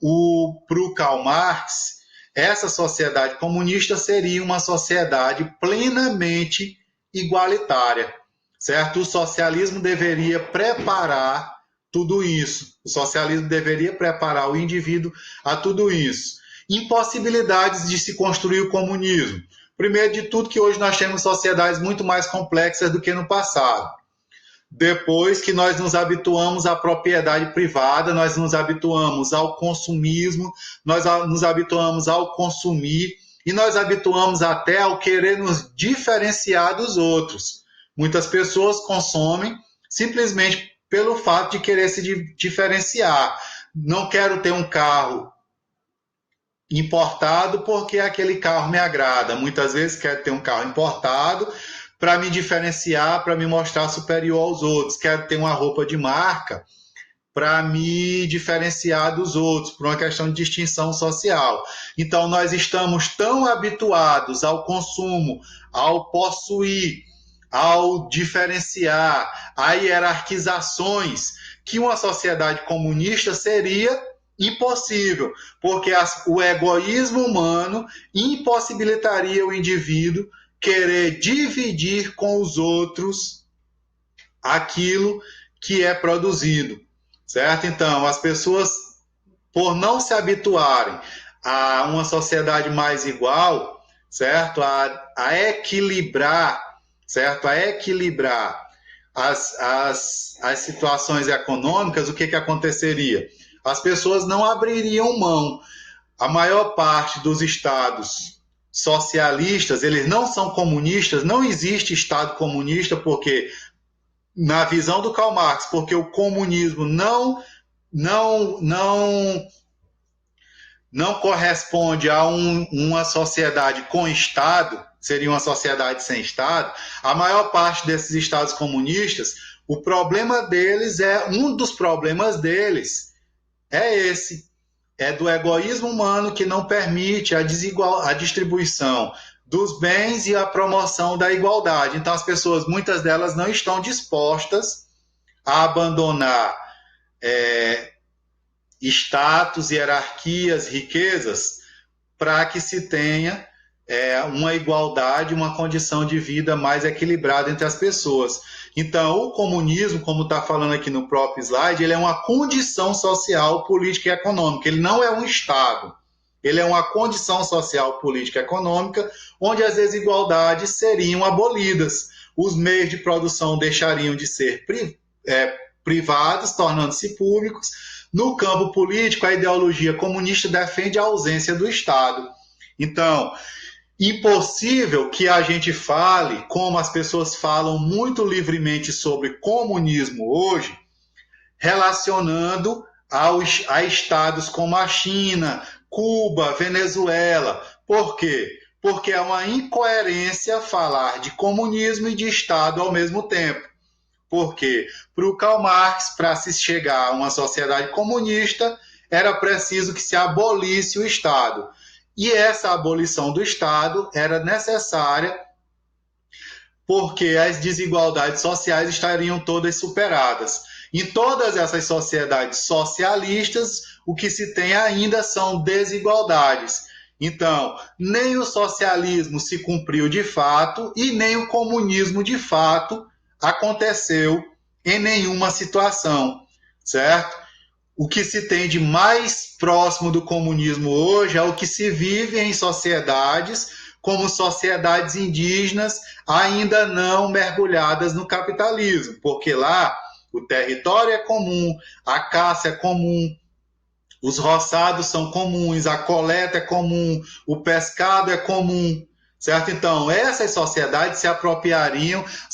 para o Karl Marx, essa sociedade comunista seria uma sociedade plenamente igualitária, certo? O socialismo deveria preparar tudo isso. O socialismo deveria preparar o indivíduo a tudo isso. Impossibilidades de se construir o comunismo. Primeiro de tudo, que hoje nós temos sociedades muito mais complexas do que no passado. Depois que nós nos habituamos à propriedade privada, nós nos habituamos ao consumismo, nós nos habituamos ao consumir e nós habituamos até ao querer nos diferenciar dos outros. Muitas pessoas consomem simplesmente pelo fato de querer se diferenciar. Não quero ter um carro importado porque aquele carro me agrada. Muitas vezes quero ter um carro importado para me diferenciar, para me mostrar superior aos outros. Quero ter uma roupa de marca para me diferenciar dos outros, por uma questão de distinção social. Então, nós estamos tão habituados ao consumo, ao possuir, ao diferenciar, a hierarquizações, que uma sociedade comunista seria impossível, porque o egoísmo humano impossibilitaria o indivíduo querer dividir com os outros aquilo que é produzido, certo? Então, as pessoas, por não se habituarem a uma sociedade mais igual, certo? A equilibrar, certo? A equilibrar as situações econômicas, o que aconteceria? As pessoas não abririam mão. A maior parte dos estados socialistas, eles não são comunistas, não existe estado comunista, porque, na visão do Karl Marx, porque o comunismo não corresponde a uma sociedade com Estado, seria uma sociedade sem Estado. A maior parte desses estados comunistas, o problema deles um dos problemas deles é esse, é do egoísmo humano que não permite a distribuição dos bens e a promoção da igualdade. Então, as pessoas, muitas delas, não estão dispostas a abandonar status, hierarquias, riquezas, para que se tenha uma igualdade, uma condição de vida mais equilibrada entre as pessoas. Então, o comunismo, como está falando aqui no próprio slide, ele é uma condição social, política e econômica. Ele não é um Estado. Ele é uma condição social, política e econômica, onde as desigualdades seriam abolidas. Os meios de produção deixariam de ser privados, tornando-se públicos. No campo político, a ideologia comunista defende a ausência do Estado. Então, impossível que a gente fale, como as pessoas falam muito livremente sobre comunismo hoje, relacionando a estados como a China, Cuba, Venezuela. Por quê? Porque é uma incoerência falar de comunismo e de Estado ao mesmo tempo. Porque, para o Karl Marx, para se chegar a uma sociedade comunista, era preciso que se abolisse o Estado. E essa abolição do Estado era necessária porque as desigualdades sociais estariam todas superadas. Em todas essas sociedades socialistas, o que se tem ainda são desigualdades. Então, nem o socialismo se cumpriu de fato e nem o comunismo de fato aconteceu em nenhuma situação, certo? O que se tem de mais próximo do comunismo hoje é o que se vive em sociedades, como sociedades indígenas, ainda não mergulhadas no capitalismo, porque lá o território é comum, a caça é comum, os roçados são comuns, a coleta é comum, o pescado é comum, certo? Então, essas sociedades se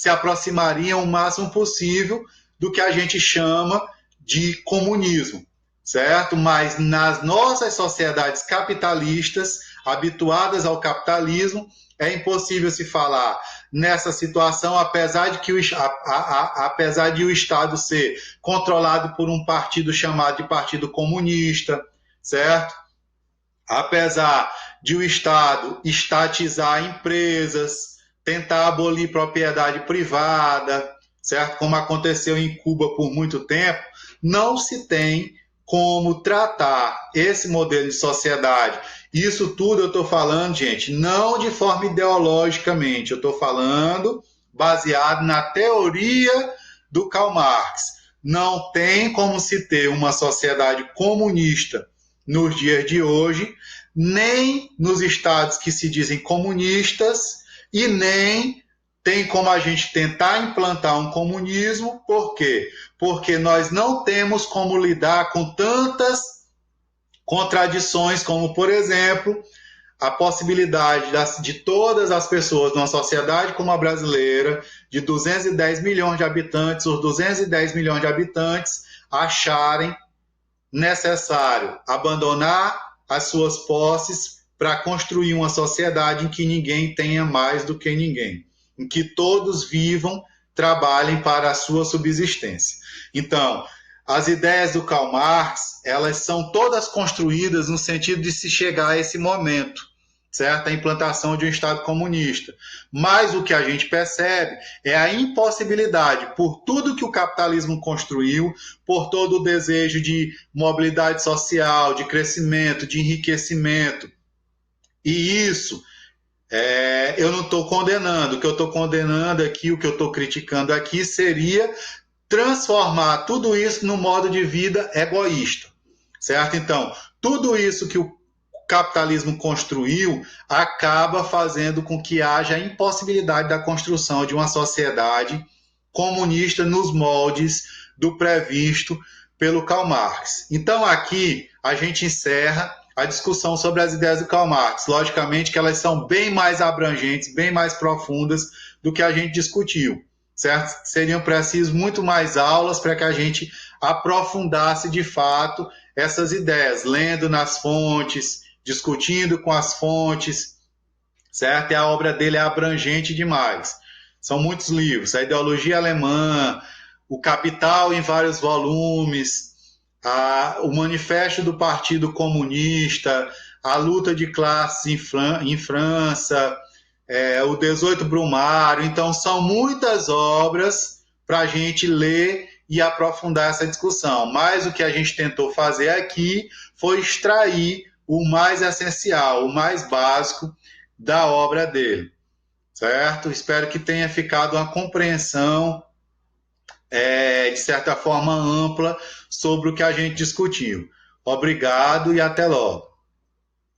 aproximariam o máximo possível do que a gente chama de comunismo, certo? Mas nas nossas sociedades capitalistas, habituadas ao capitalismo, é impossível se falar nessa situação, apesar de o Estado ser controlado por um partido chamado de Partido Comunista, certo? Apesar de o Estado estatizar empresas, tentar abolir propriedade privada, certo? Como aconteceu em Cuba por muito tempo, não se tem como tratar esse modelo de sociedade. Isso tudo eu estou falando, gente, não de forma ideologicamente, eu estou falando baseado na teoria do Karl Marx. Não tem como se ter uma sociedade comunista nos dias de hoje, nem nos estados que se dizem comunistas e nem tem como a gente tentar implantar um comunismo, por quê? Porque nós não temos como lidar com tantas contradições, como, por exemplo, a possibilidade de todas as pessoas numa sociedade como a brasileira, de 210 milhões de habitantes, os 210 milhões de habitantes acharem necessário abandonar as suas posses para construir uma sociedade em que ninguém tenha mais do que ninguém, em que todos vivam, trabalhem para a sua subsistência. Então, as ideias do Karl Marx, elas são todas construídas no sentido de se chegar a esse momento, certo? A implantação de um Estado comunista. Mas o que a gente percebe é a impossibilidade, por tudo que o capitalismo construiu, por todo o desejo de mobilidade social, de crescimento, de enriquecimento. E isso eu não estou condenando. O que eu estou condenando aqui, o que eu estou criticando aqui seria transformar tudo isso num modo de vida egoísta, certo? Então, tudo isso que o capitalismo construiu acaba fazendo com que haja a impossibilidade da construção de uma sociedade comunista nos moldes do previsto pelo Karl Marx. Então, aqui a gente encerra a discussão sobre as ideias do Karl Marx. Logicamente que elas são bem mais abrangentes, bem mais profundas do que a gente discutiu, certo? Seriam precisas muito mais aulas para que a gente aprofundasse de fato essas ideias, lendo nas fontes, discutindo com as fontes, certo? E a obra dele é abrangente demais. São muitos livros, a ideologia alemã, o Capital em vários volumes, o Manifesto do Partido Comunista, a luta de classes em França, o 18 Brumário. Então, são muitas obras para a gente ler e aprofundar essa discussão. Mas o que a gente tentou fazer aqui foi extrair o mais essencial, o mais básico da obra dele, certo? Espero que tenha ficado uma compreensão, de certa forma ampla, sobre o que a gente discutiu. Obrigado e até logo.